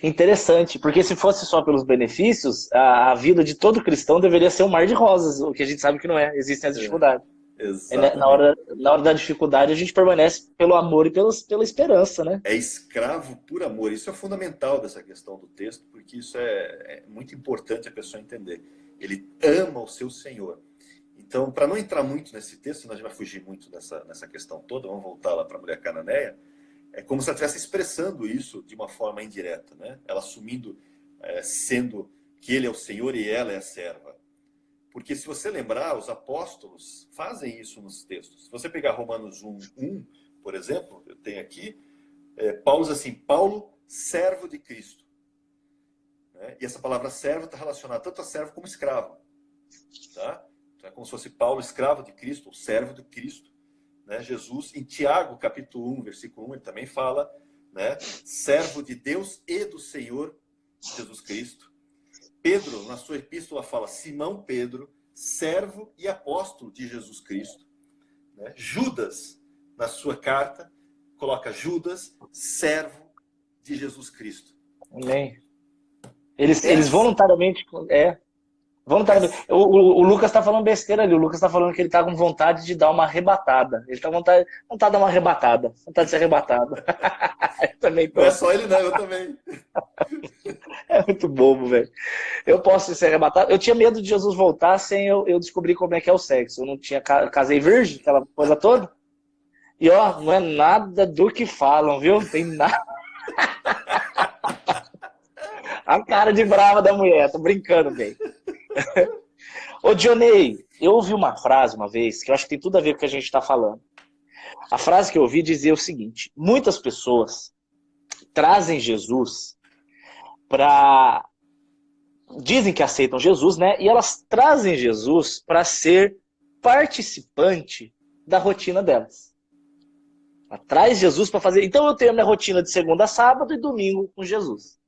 Interessante, porque se fosse só pelos benefícios, a vida de todo cristão deveria ser um mar de rosas, o que a gente sabe que não é, existem as dificuldades. Na Exatamente. hora da dificuldade, a gente permanece pelo amor e pela esperança, né? É escravo por amor. Isso é fundamental dessa questão do texto, porque isso é muito importante a pessoa entender. Ele ama o seu Senhor. Então, para não entrar muito nesse texto, senão a gente vai fugir muito nessa questão toda, vamos voltar lá para a mulher cananeia, é como se ela estivesse expressando isso de uma forma indireta, né? Ela assumindo, sendo que ele é o Senhor e ela é a serva. Porque se você lembrar, os apóstolos fazem isso nos textos. Se você pegar Romanos 1, por exemplo, eu tenho aqui, Paulo diz assim, Paulo, servo de Cristo. Né? E essa palavra servo está relacionada tanto a servo como escravo. Tá? Então, é como se fosse Paulo, escravo de Cristo, ou servo de Cristo. Né? Jesus, em Tiago, capítulo 1, versículo 1, ele também fala, né? Servo de Deus e do Senhor Jesus Cristo. Pedro, na sua epístola, fala Simão Pedro, servo e apóstolo de Jesus Cristo. Né? Judas, na sua carta, coloca Judas, servo de Jesus Cristo. Amém. Eles voluntariamente... Voluntariamente. O Lucas está falando besteira ali. O Lucas está falando que ele está com vontade de dar uma arrebatada. Ele está com vontade de dar uma arrebatada. Vontade de ser arrebatado. Eu também tô. Não é só ele, não. Eu também. É muito bobo, velho. Eu posso ser arrebatado. Eu tinha medo de Jesus voltar sem eu descobrir como é que é o sexo. Eu não tinha casei virgem, aquela coisa toda. E ó, não é nada do que falam, viu? Não tem nada. A cara de brava da mulher. Tô brincando, velho. Ô, Dionei, eu ouvi uma frase uma vez que eu acho que tem tudo a ver com o que a gente está falando. A frase que eu ouvi dizia o seguinte: muitas pessoas trazem Jesus para... Dizem que aceitam Jesus, né? E elas trazem Jesus para ser participante da rotina delas. Ela traz Jesus para fazer... Então eu tenho a minha rotina de segunda a sábado e domingo com Jesus.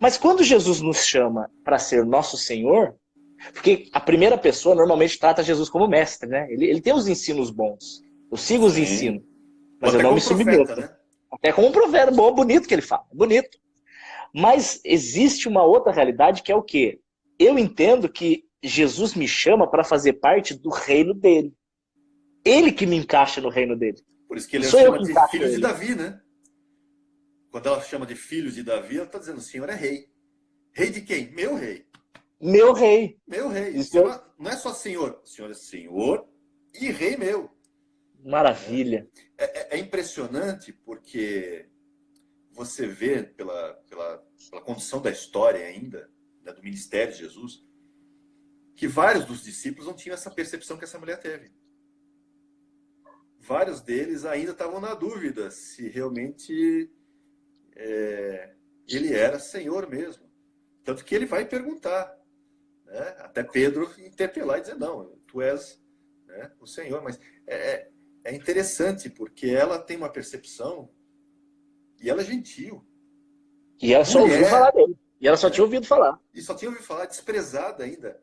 Mas quando Jesus nos chama para ser nosso Senhor... Porque a primeira pessoa normalmente trata Jesus como mestre, né? Ele tem os ensinos bons. Eu sigo os ensinos. Mas eu não me submeto. Né? Até como um profeta. Bom, bonito que ele fala. Bonito. Mas existe uma outra realidade que é o quê? Eu entendo que Jesus me chama para fazer parte do reino dele. Ele que me encaixa no reino dele. Por isso que ele chama de filho de Davi, né? Quando ela chama de filho de Davi, ela está dizendo, o Senhor é rei. Rei de quem? Meu rei. Meu rei. Meu rei. Senhor, não é só Senhor. O Senhor é Senhor e rei meu. Maravilha. É impressionante porque você vê pela condição da história ainda, né, do ministério de Jesus, que vários dos discípulos não tinham essa percepção que essa mulher teve. Vários deles ainda estavam na dúvida se realmente ele era Senhor mesmo. Tanto que ele vai perguntar. Né? Até Pedro interpelar e dizer, não, tu és, né, o Senhor. Mas é interessante, porque ela tem uma percepção e ela é gentil. E ela só ouviu falar dele. E ela só tinha ouvido falar. E só tinha ouvido falar, desprezada ainda.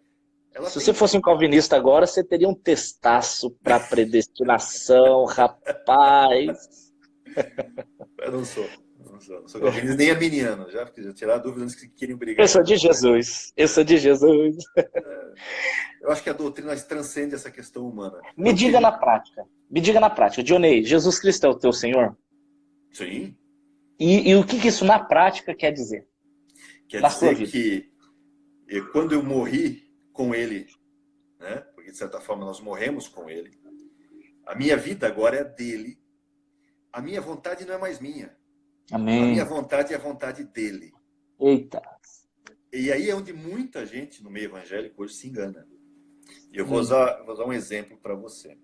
Se você fosse um calvinista agora, você teria um testaço para predestinação, rapaz. Eu não sou calvinista, nem arminiano, já, porque já tirar a dúvida antes que queriam brigar. Eu sou de Jesus. Eu acho que a doutrina transcende essa questão humana. Me diga na prática. Dionei, Jesus Cristo é o teu Senhor? Sim. E o que isso na prática quer dizer? Quer dizer que quando eu morri com ele, né, porque de certa forma nós morremos com ele, a minha vida agora é dele, a minha vontade não é mais minha. Amém. A minha vontade é a vontade dele. Eita. E aí é onde muita gente no meio evangélico hoje se engana. E eu vou usar um exemplo para você.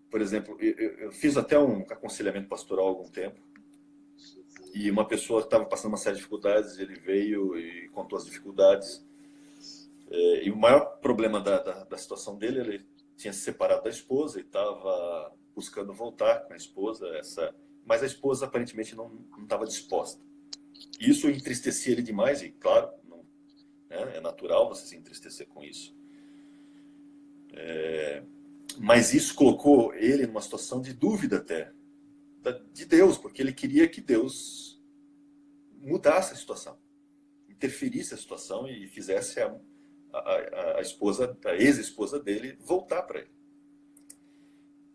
Por exemplo, eu fiz até um aconselhamento pastoral há algum tempo. E uma pessoa estava passando uma série de dificuldades, ele veio e contou as dificuldades. E o maior problema da situação dele, ele tinha se separado da esposa e estava buscando voltar com a esposa, mas a esposa aparentemente não estava disposta. Isso entristecia ele demais, e claro, é natural você se entristecer com isso. Mas isso colocou ele numa situação de dúvida até. de Deus, porque ele queria que Deus mudasse a situação, interferisse a situação e fizesse a esposa, a ex-esposa dele voltar para ele.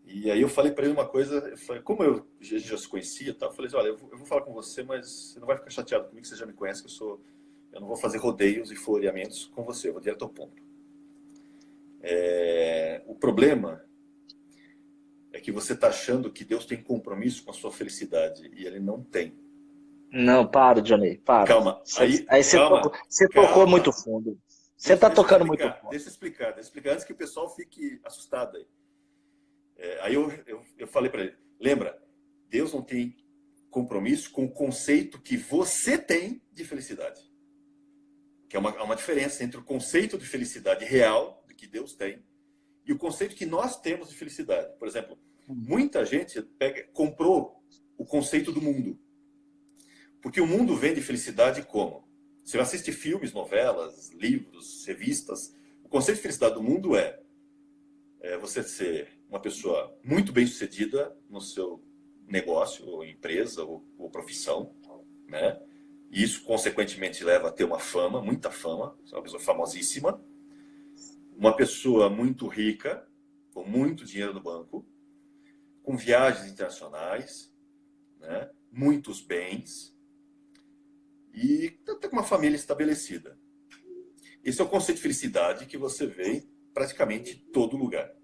E aí eu falei para ele uma coisa, como a gente já se conhecia, eu falei assim, olha, eu vou falar com você, mas você não vai ficar chateado comigo, você já me conhece, eu não vou fazer rodeios e floreamentos com você, eu vou direto ao ponto. O problema é que você está achando que Deus tem compromisso com a sua felicidade, e ele não tem. Não, para, Johnny, para. Calma, Aí você tocou muito fundo. Você está tocando muito fundo. Deixa eu explicar, antes que o pessoal fique assustado aí. Aí eu falei para ele, lembra, Deus não tem compromisso com o conceito que você tem de felicidade. Que há uma diferença entre o conceito de felicidade real, que Deus tem, e o conceito que nós temos de felicidade. Por exemplo, muita gente comprou o conceito do mundo. Porque o mundo vende felicidade como? Você assiste filmes, novelas, livros, revistas. O conceito de felicidade do mundo é você ser uma pessoa muito bem sucedida no seu negócio, ou empresa, ou profissão, né? E isso, consequentemente, leva a ter uma fama, muita fama, você é uma pessoa famosíssima, uma pessoa muito rica, com muito dinheiro no banco, com viagens internacionais, né? Muitos bens, e até com uma família estabelecida. Esse é o conceito de felicidade que você vê em praticamente todo lugar,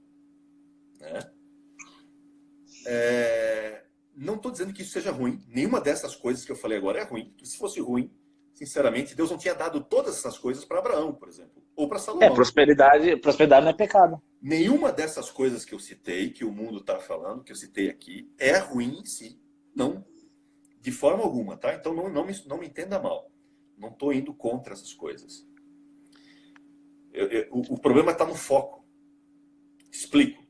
né? Não estou dizendo que isso seja ruim. Nenhuma dessas coisas que eu falei agora é ruim. Se fosse ruim, sinceramente, Deus não tinha dado todas essas coisas para Abraão, por exemplo, ou para Salomão. Prosperidade não é pecado. Nenhuma dessas coisas que eu citei, que o mundo está falando, que eu citei aqui, é ruim em si. Não, de forma alguma, tá? Então não me entenda mal. Não estou indo contra essas coisas. O problema está no foco. Explico.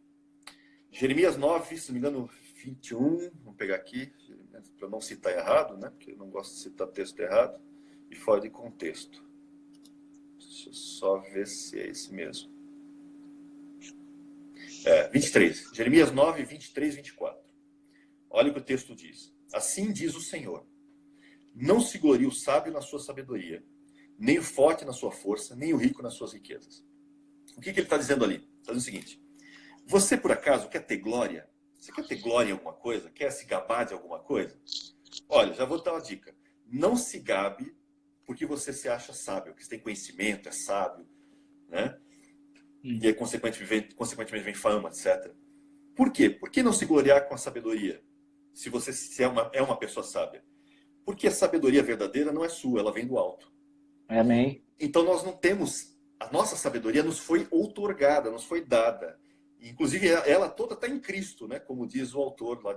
Jeremias 9, se não me engano, 21, vamos pegar aqui, para não citar errado, né? Porque eu não gosto de citar texto errado e fora de contexto. Deixa eu só ver se é esse mesmo. 23. Jeremias 9, 23, 24. Olha o que o texto diz. Assim diz o Senhor: não se glorie o sábio na sua sabedoria, nem o forte na sua força, nem o rico nas suas riquezas. O que ele está dizendo ali? Está dizendo o seguinte: você, por acaso, quer ter glória? Você quer ter glória em alguma coisa? Quer se gabar de alguma coisa? Olha, já vou dar uma dica. Não se gabe porque você se acha sábio, que você tem conhecimento, é sábio, né? E aí, consequentemente, vem fama, etc. Por quê? Por que não se gloriar com a sabedoria? Se você é uma pessoa sábia. Porque a sabedoria verdadeira não é sua, ela vem do alto. Amém. Então nós não temos... A nossa sabedoria nos foi outorgada, nos foi dada. Inclusive, ela toda está em Cristo, né? Como diz o autor lá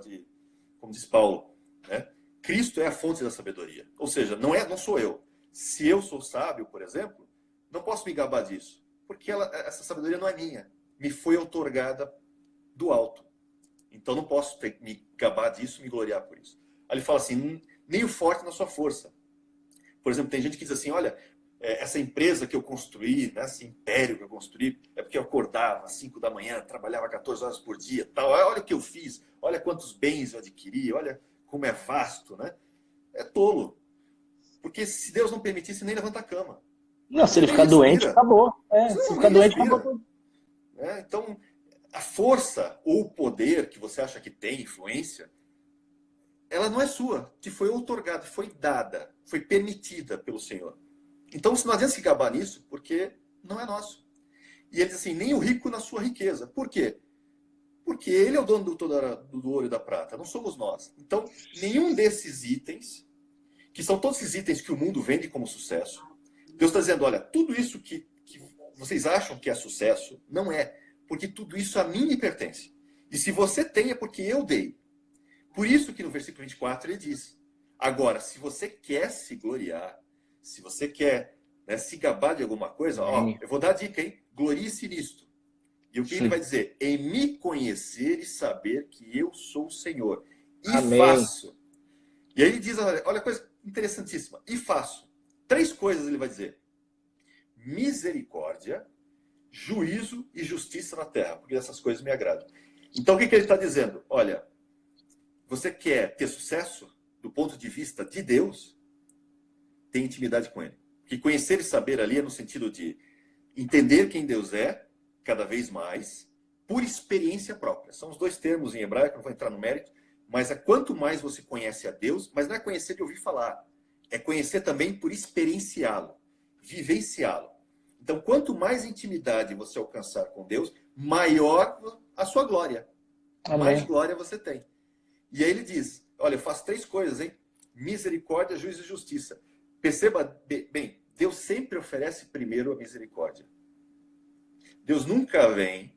como diz Paulo, né? Cristo é a fonte da sabedoria. Ou seja, não sou eu. Se eu sou sábio, por exemplo, não posso me gabar disso, porque essa sabedoria não é minha. Me foi outorgada do alto. Então não posso me gabar disso, me gloriar por isso. Aí ele fala assim, nem o forte na sua força. Por exemplo, tem gente que diz assim, olha, essa empresa que eu construí, né, esse império que eu construí, é porque eu acordava às 5 da manhã, trabalhava 14 horas por dia, tal. Olha o que eu fiz, olha quantos bens eu adquiri, olha como é vasto, né? É tolo. Porque se Deus não permitisse, nem levanta a cama. Não, se ele ficar doente, acabou. Se ficar doente, acabou tudo. Então, a força ou o poder que você acha que tem, influência, ela não é sua, te foi outorgada, foi dada, foi permitida pelo Senhor. Então, não adianta se gabar nisso, porque não é nosso. E ele diz assim, nem o rico na sua riqueza. Por quê? Porque ele é o dono do ouro e da prata, não somos nós. Então, nenhum desses itens, que são todos esses itens que o mundo vende como sucesso, Deus está dizendo, olha, tudo isso que vocês acham que é sucesso, não é. Porque tudo isso a mim me pertence. E se você tem, é porque eu dei. Por isso que no versículo 24 ele diz, agora, se você quer se gloriar, se você quer, né, se gabar de alguma coisa, eu vou dar a dica, hein? Glorie-se nisto. E o que ele vai dizer? Em me conhecer e saber que eu sou o Senhor. E Amém. faço. E aí ele diz, olha coisa interessantíssima. E faço. 3 coisas ele vai dizer. Misericórdia, juízo e justiça na terra. Porque essas coisas me agradam. Então o que ele está dizendo? Olha, Você quer ter sucesso do ponto de vista de Deus? Tem intimidade com Ele. Porque conhecer e saber ali é no sentido de entender quem Deus é, cada vez mais, por experiência própria. São os dois termos em hebraico, não vou entrar no mérito, mas é quanto mais você conhece a Deus, mas não é conhecer de ouvir falar, é conhecer também por experienciá-lo, vivenciá-lo. Então, quanto mais intimidade você alcançar com Deus, maior a sua glória. Amém. Mais glória você tem. E aí ele diz, olha, eu faço 3 coisas, hein? Misericórdia, juízo e justiça. Perceba bem, Deus sempre oferece primeiro a misericórdia. Deus nunca vem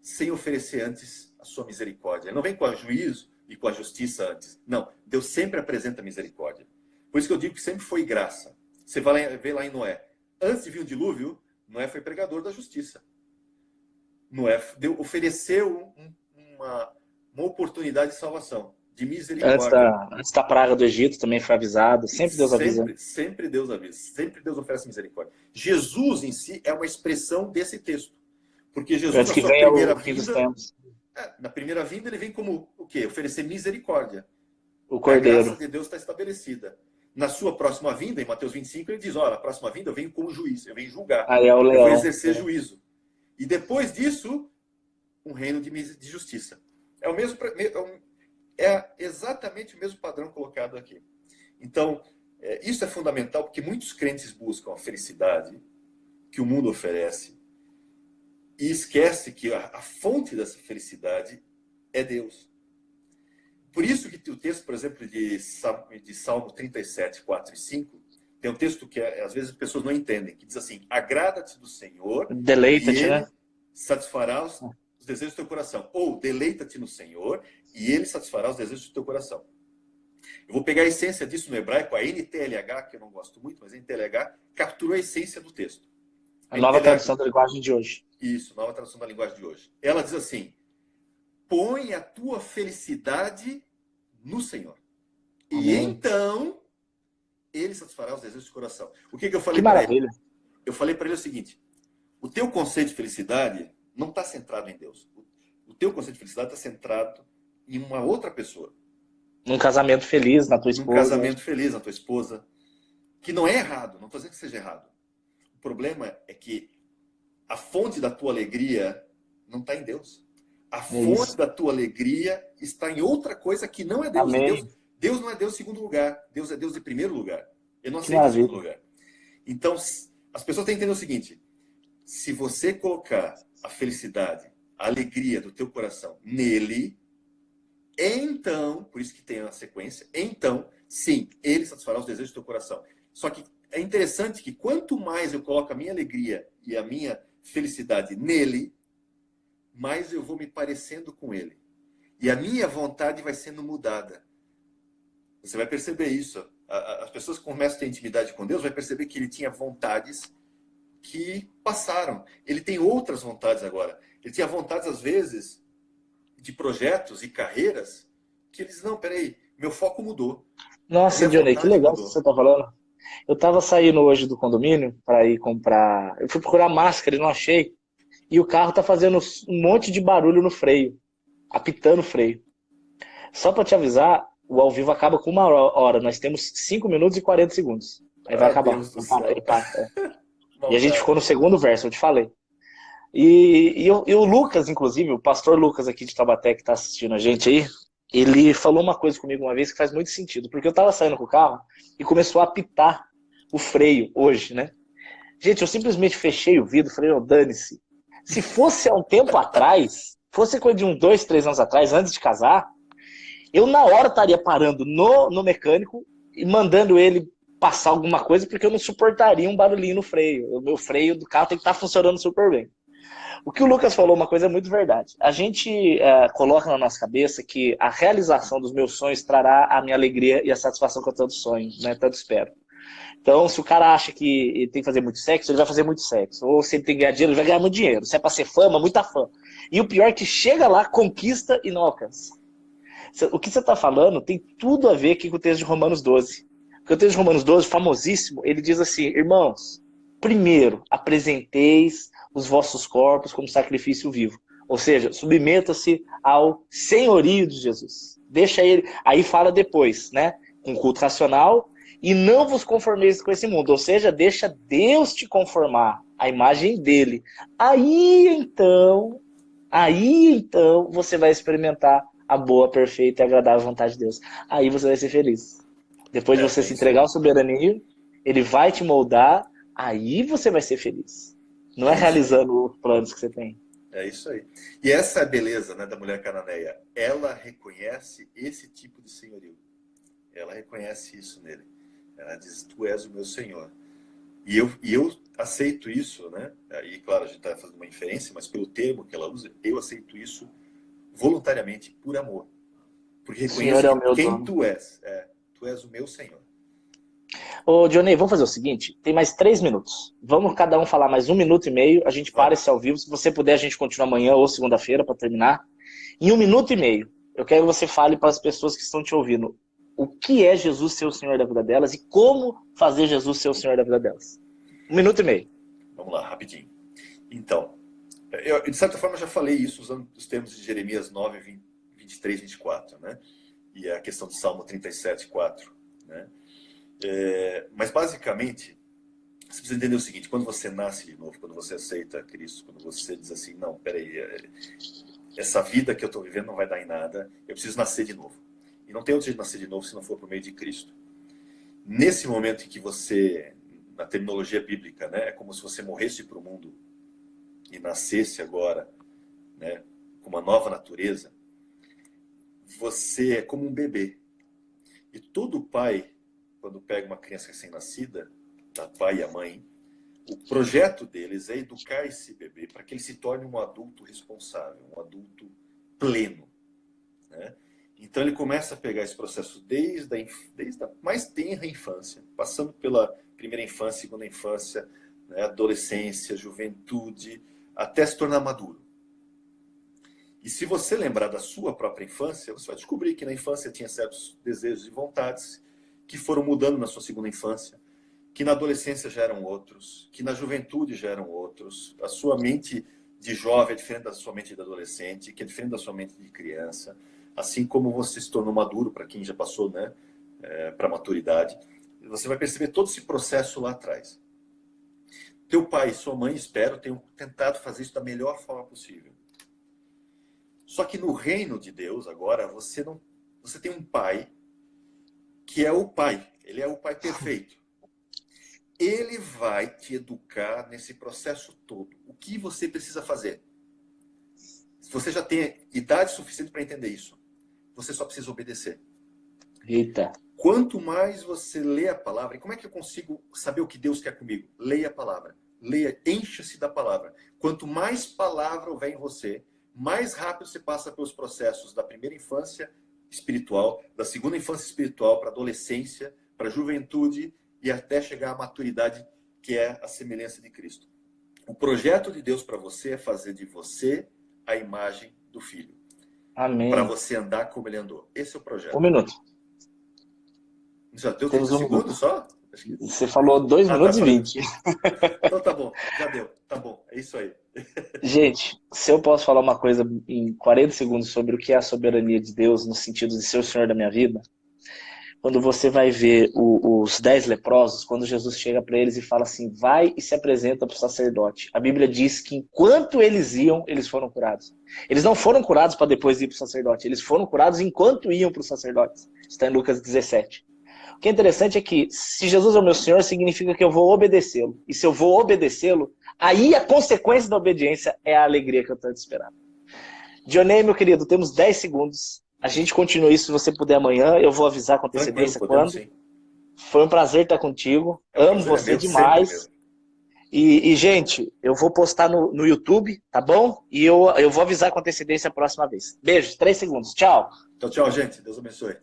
sem oferecer antes a sua misericórdia. Ele não vem com o juízo e com a justiça antes. Não, Deus sempre apresenta a misericórdia. Por isso que eu digo que sempre foi graça. Você vai ver lá em Noé. Antes de vir o dilúvio, Noé foi pregador da justiça. Noé ofereceu uma oportunidade de salvação, de misericórdia. Antes da praga do Egito também foi avisado. Sempre Deus avisa. Sempre Deus avisa. Sempre Deus oferece misericórdia. Jesus em si é uma expressão desse texto. Porque Jesus, na sua primeira vinda, na primeira vinda, ele vem como o quê? Oferecer misericórdia. O Cordeiro. A graça de Deus está estabelecida. Na sua próxima vinda, em Mateus 25, ele diz, olha, na próxima vinda eu venho como juiz, eu venho julgar. Aí é o leão. Eu vou exercer juízo. E depois disso, um reino de justiça. É exatamente o mesmo padrão colocado aqui. Então, isso é fundamental porque muitos crentes buscam a felicidade que o mundo oferece e esquece que a fonte dessa felicidade é Deus. Por isso que o texto, por exemplo, de Salmo 37, 4 e 5, tem um texto que às vezes as pessoas não entendem, que diz assim, agrada-te do Senhor, deleita-te, e Ele né? satisfará os desejos do teu coração. Ou deleita-te no Senhor, e Ele satisfará os desejos do teu coração. Eu vou pegar a essência disso no hebraico, a NTLH, que eu não gosto muito, mas a NTLH capturou a essência do texto. A nova tradução da linguagem de hoje. Isso, nova tradução da linguagem de hoje. Ela diz assim, põe a tua felicidade no Senhor. Amém. E então, Ele satisfará os desejos do coração. O que eu falei Que para ele? maravilha. Eu falei para ele o seguinte, o teu conceito de felicidade não está centrado em Deus. O teu conceito de felicidade está centrado em uma outra pessoa. Num casamento feliz na tua esposa. Um casamento feliz na tua esposa. Que não é errado, não estou dizendo que seja errado. O problema é que a fonte da tua alegria não está em Deus. A fonte da tua alegria está em outra coisa que não é Deus. Deus não é Deus em segundo lugar. Deus é Deus em primeiro lugar. Ele não aceita em segundo lugar. Então, as pessoas têm que entender o seguinte. Se você colocar a felicidade, a alegria do teu coração nele, então, por isso que tem a sequência, então, sim, ele satisfará os desejos do teu coração. Só que é interessante que quanto mais eu coloco a minha alegria e a minha felicidade nele, mais eu vou me parecendo com ele. E a minha vontade vai sendo mudada. Você vai perceber isso. As pessoas que começam a ter intimidade com Deus vai perceber que ele tinha vontades que passaram. Ele tem outras vontades agora. Ele tinha vontades, às vezes, de projetos e carreiras que eles, não, peraí, meu foco mudou. Nossa, Johnny, que legal que você está falando. Eu estava saindo hoje do condomínio para ir comprar... Eu fui procurar máscara e não achei. E o carro tá fazendo um monte de barulho no freio. Apitando o freio. Só para te avisar, o ao vivo acaba com 1 hora. Nós temos 5 minutos e 40 segundos. Aí vai acabar. Ele para. E a gente ficou no segundo verso, eu te falei. E o Lucas, inclusive, o pastor Lucas aqui de Taubaté, que está assistindo a gente aí, ele falou uma coisa comigo uma vez que faz muito sentido. Porque eu tava saindo com o carro e começou a apitar o freio hoje, né? Gente, eu simplesmente fechei o vidro e falei, dane-se. Se fosse há um tempo atrás, fosse coisa de 2, 3 anos atrás, antes de casar, eu na hora estaria parando no mecânico e mandando ele passar alguma coisa, porque eu não suportaria um barulhinho no freio. O meu freio do carro tem que estar funcionando super bem. O que o Lucas falou, uma coisa é muito verdade. A gente coloca na nossa cabeça que a realização dos meus sonhos trará a minha alegria e a satisfação que eu tanto sonho, né? Tanto espero. Então, se o cara acha que ele tem que fazer muito sexo, ele vai fazer muito sexo. Ou se ele tem que ganhar dinheiro, ele vai ganhar muito dinheiro. Se é pra ser fama, muita fama. E o pior é que chega lá, conquista e não alcança. O que você está falando tem tudo a ver aqui com o texto de Romanos 12. Porque o texto de Romanos 12, famosíssimo, ele diz assim, irmãos, primeiro, apresenteis os vossos corpos como sacrifício vivo. Ou seja, submeta-se ao senhorio de Jesus. Deixa ele. Aí fala depois, né? Com culto racional. E não vos conformeis com esse mundo. Ou seja, deixa Deus te conformar à imagem dele. Aí então, você vai experimentar a boa, perfeita e agradável vontade de Deus. Aí você vai ser feliz. Depois de você se isso aí. entregar ao soberano, ele vai te moldar, aí você vai ser feliz. Não é realizando os planos que você tem. É isso aí. E essa é a beleza, né, da mulher cananeia. Ela reconhece esse tipo de senhorio. Ela reconhece isso nele. Ela diz, tu és o meu Senhor. E eu aceito isso, né? Aí, claro, a gente está fazendo uma inferência, mas pelo termo que ela usa, eu aceito isso voluntariamente, por amor. Porque reconheço quem tu és. Tu és o meu Senhor. Ô, Johnny, vamos fazer o seguinte, tem mais 3 minutos. Vamos cada um falar mais 1 minuto e meio, a gente para esse ao vivo. Se você puder, a gente continua amanhã ou segunda-feira para terminar. Em 1 minuto e meio, eu quero que você fale para as pessoas que estão te ouvindo o que é Jesus ser o Senhor da vida delas e como fazer Jesus ser o Senhor da vida delas. 1 minuto e meio. Vamos lá, rapidinho. Então, eu de certa forma já falei isso usando os termos de Jeremias 9, 23, 24, né? E a questão do Salmo 37, 4, né? Mas basicamente, você precisa entender o seguinte: quando você nasce de novo, quando você aceita Cristo, quando você diz assim, não, peraí, essa vida que eu estou vivendo não vai dar em nada, eu preciso nascer de novo. E não tem outro jeito de nascer de novo se não for por meio de Cristo. Nesse momento em que você, na terminologia bíblica, né, é como se você morresse para o mundo e nascesse agora, né, com uma nova natureza, você é como um bebê. E todo pai, quando pega uma criança recém-nascida, o pai e a mãe, o projeto deles é educar esse bebê para que ele se torne um adulto responsável, um adulto pleno, né? Então ele começa a pegar esse processo desde a mais tenra infância, passando pela primeira infância, segunda infância, né, adolescência, juventude, até se tornar maduro. E se você lembrar da sua própria infância, você vai descobrir que na infância tinha certos desejos e vontades que foram mudando na sua segunda infância, que na adolescência já eram outros, que na juventude já eram outros. A sua mente de jovem é diferente da sua mente de adolescente, que é diferente da sua mente de criança. Assim como você se tornou maduro, para quem já passou, né, para a maturidade, você vai perceber todo esse processo lá atrás. Teu pai e sua mãe, espero, tenham tentado fazer isso da melhor forma possível. Só que no reino de Deus, agora, você tem um pai que é o pai. Ele é o pai perfeito. Ele vai te educar nesse processo todo. O que você precisa fazer? Se você já tem idade suficiente para entender isso, você só precisa obedecer. Eita. Quanto mais você lê a palavra, e como é que eu consigo saber o que Deus quer comigo? Leia a palavra. Leia, encha-se da palavra. Quanto mais palavra houver em você, mais rápido você passa pelos processos da primeira infância espiritual, da segunda infância espiritual para a adolescência, para a juventude e até chegar à maturidade, que é a semelhança de Cristo. O projeto de Deus para você é fazer de você a imagem do Filho. Amém. Para você andar como ele andou. Esse é o projeto. 1 minuto. Já deu 30 segundos só? Você falou 2 minutos e 20. Então tá bom, já deu. Tá bom, é isso aí. Gente, se eu posso falar uma coisa em 40 segundos sobre o que é a soberania de Deus, no sentido de ser o Senhor da minha vida, quando você vai ver os 10 leprosos, quando Jesus chega para eles e fala assim, vai e se apresenta para o sacerdote. A Bíblia diz que enquanto eles iam, eles foram curados. Eles não foram curados para depois ir para o sacerdote, eles foram curados enquanto iam para o sacerdote. Está em Lucas 17. O que é interessante é que, se Jesus é o meu Senhor, significa que eu vou obedecê-lo. E se eu vou obedecê-lo, aí a consequência da obediência é a alegria que eu estou esperando. Dionei, meu querido, temos 10 segundos. A gente continua isso se você puder amanhã. Eu vou avisar com antecedência quando. Sim. Foi um prazer estar contigo. Amo você demais. E, gente, eu vou postar no YouTube, tá bom? E eu vou avisar com antecedência a próxima vez. Beijo, 3 segundos. Tchau. Tchau, gente. Deus abençoe.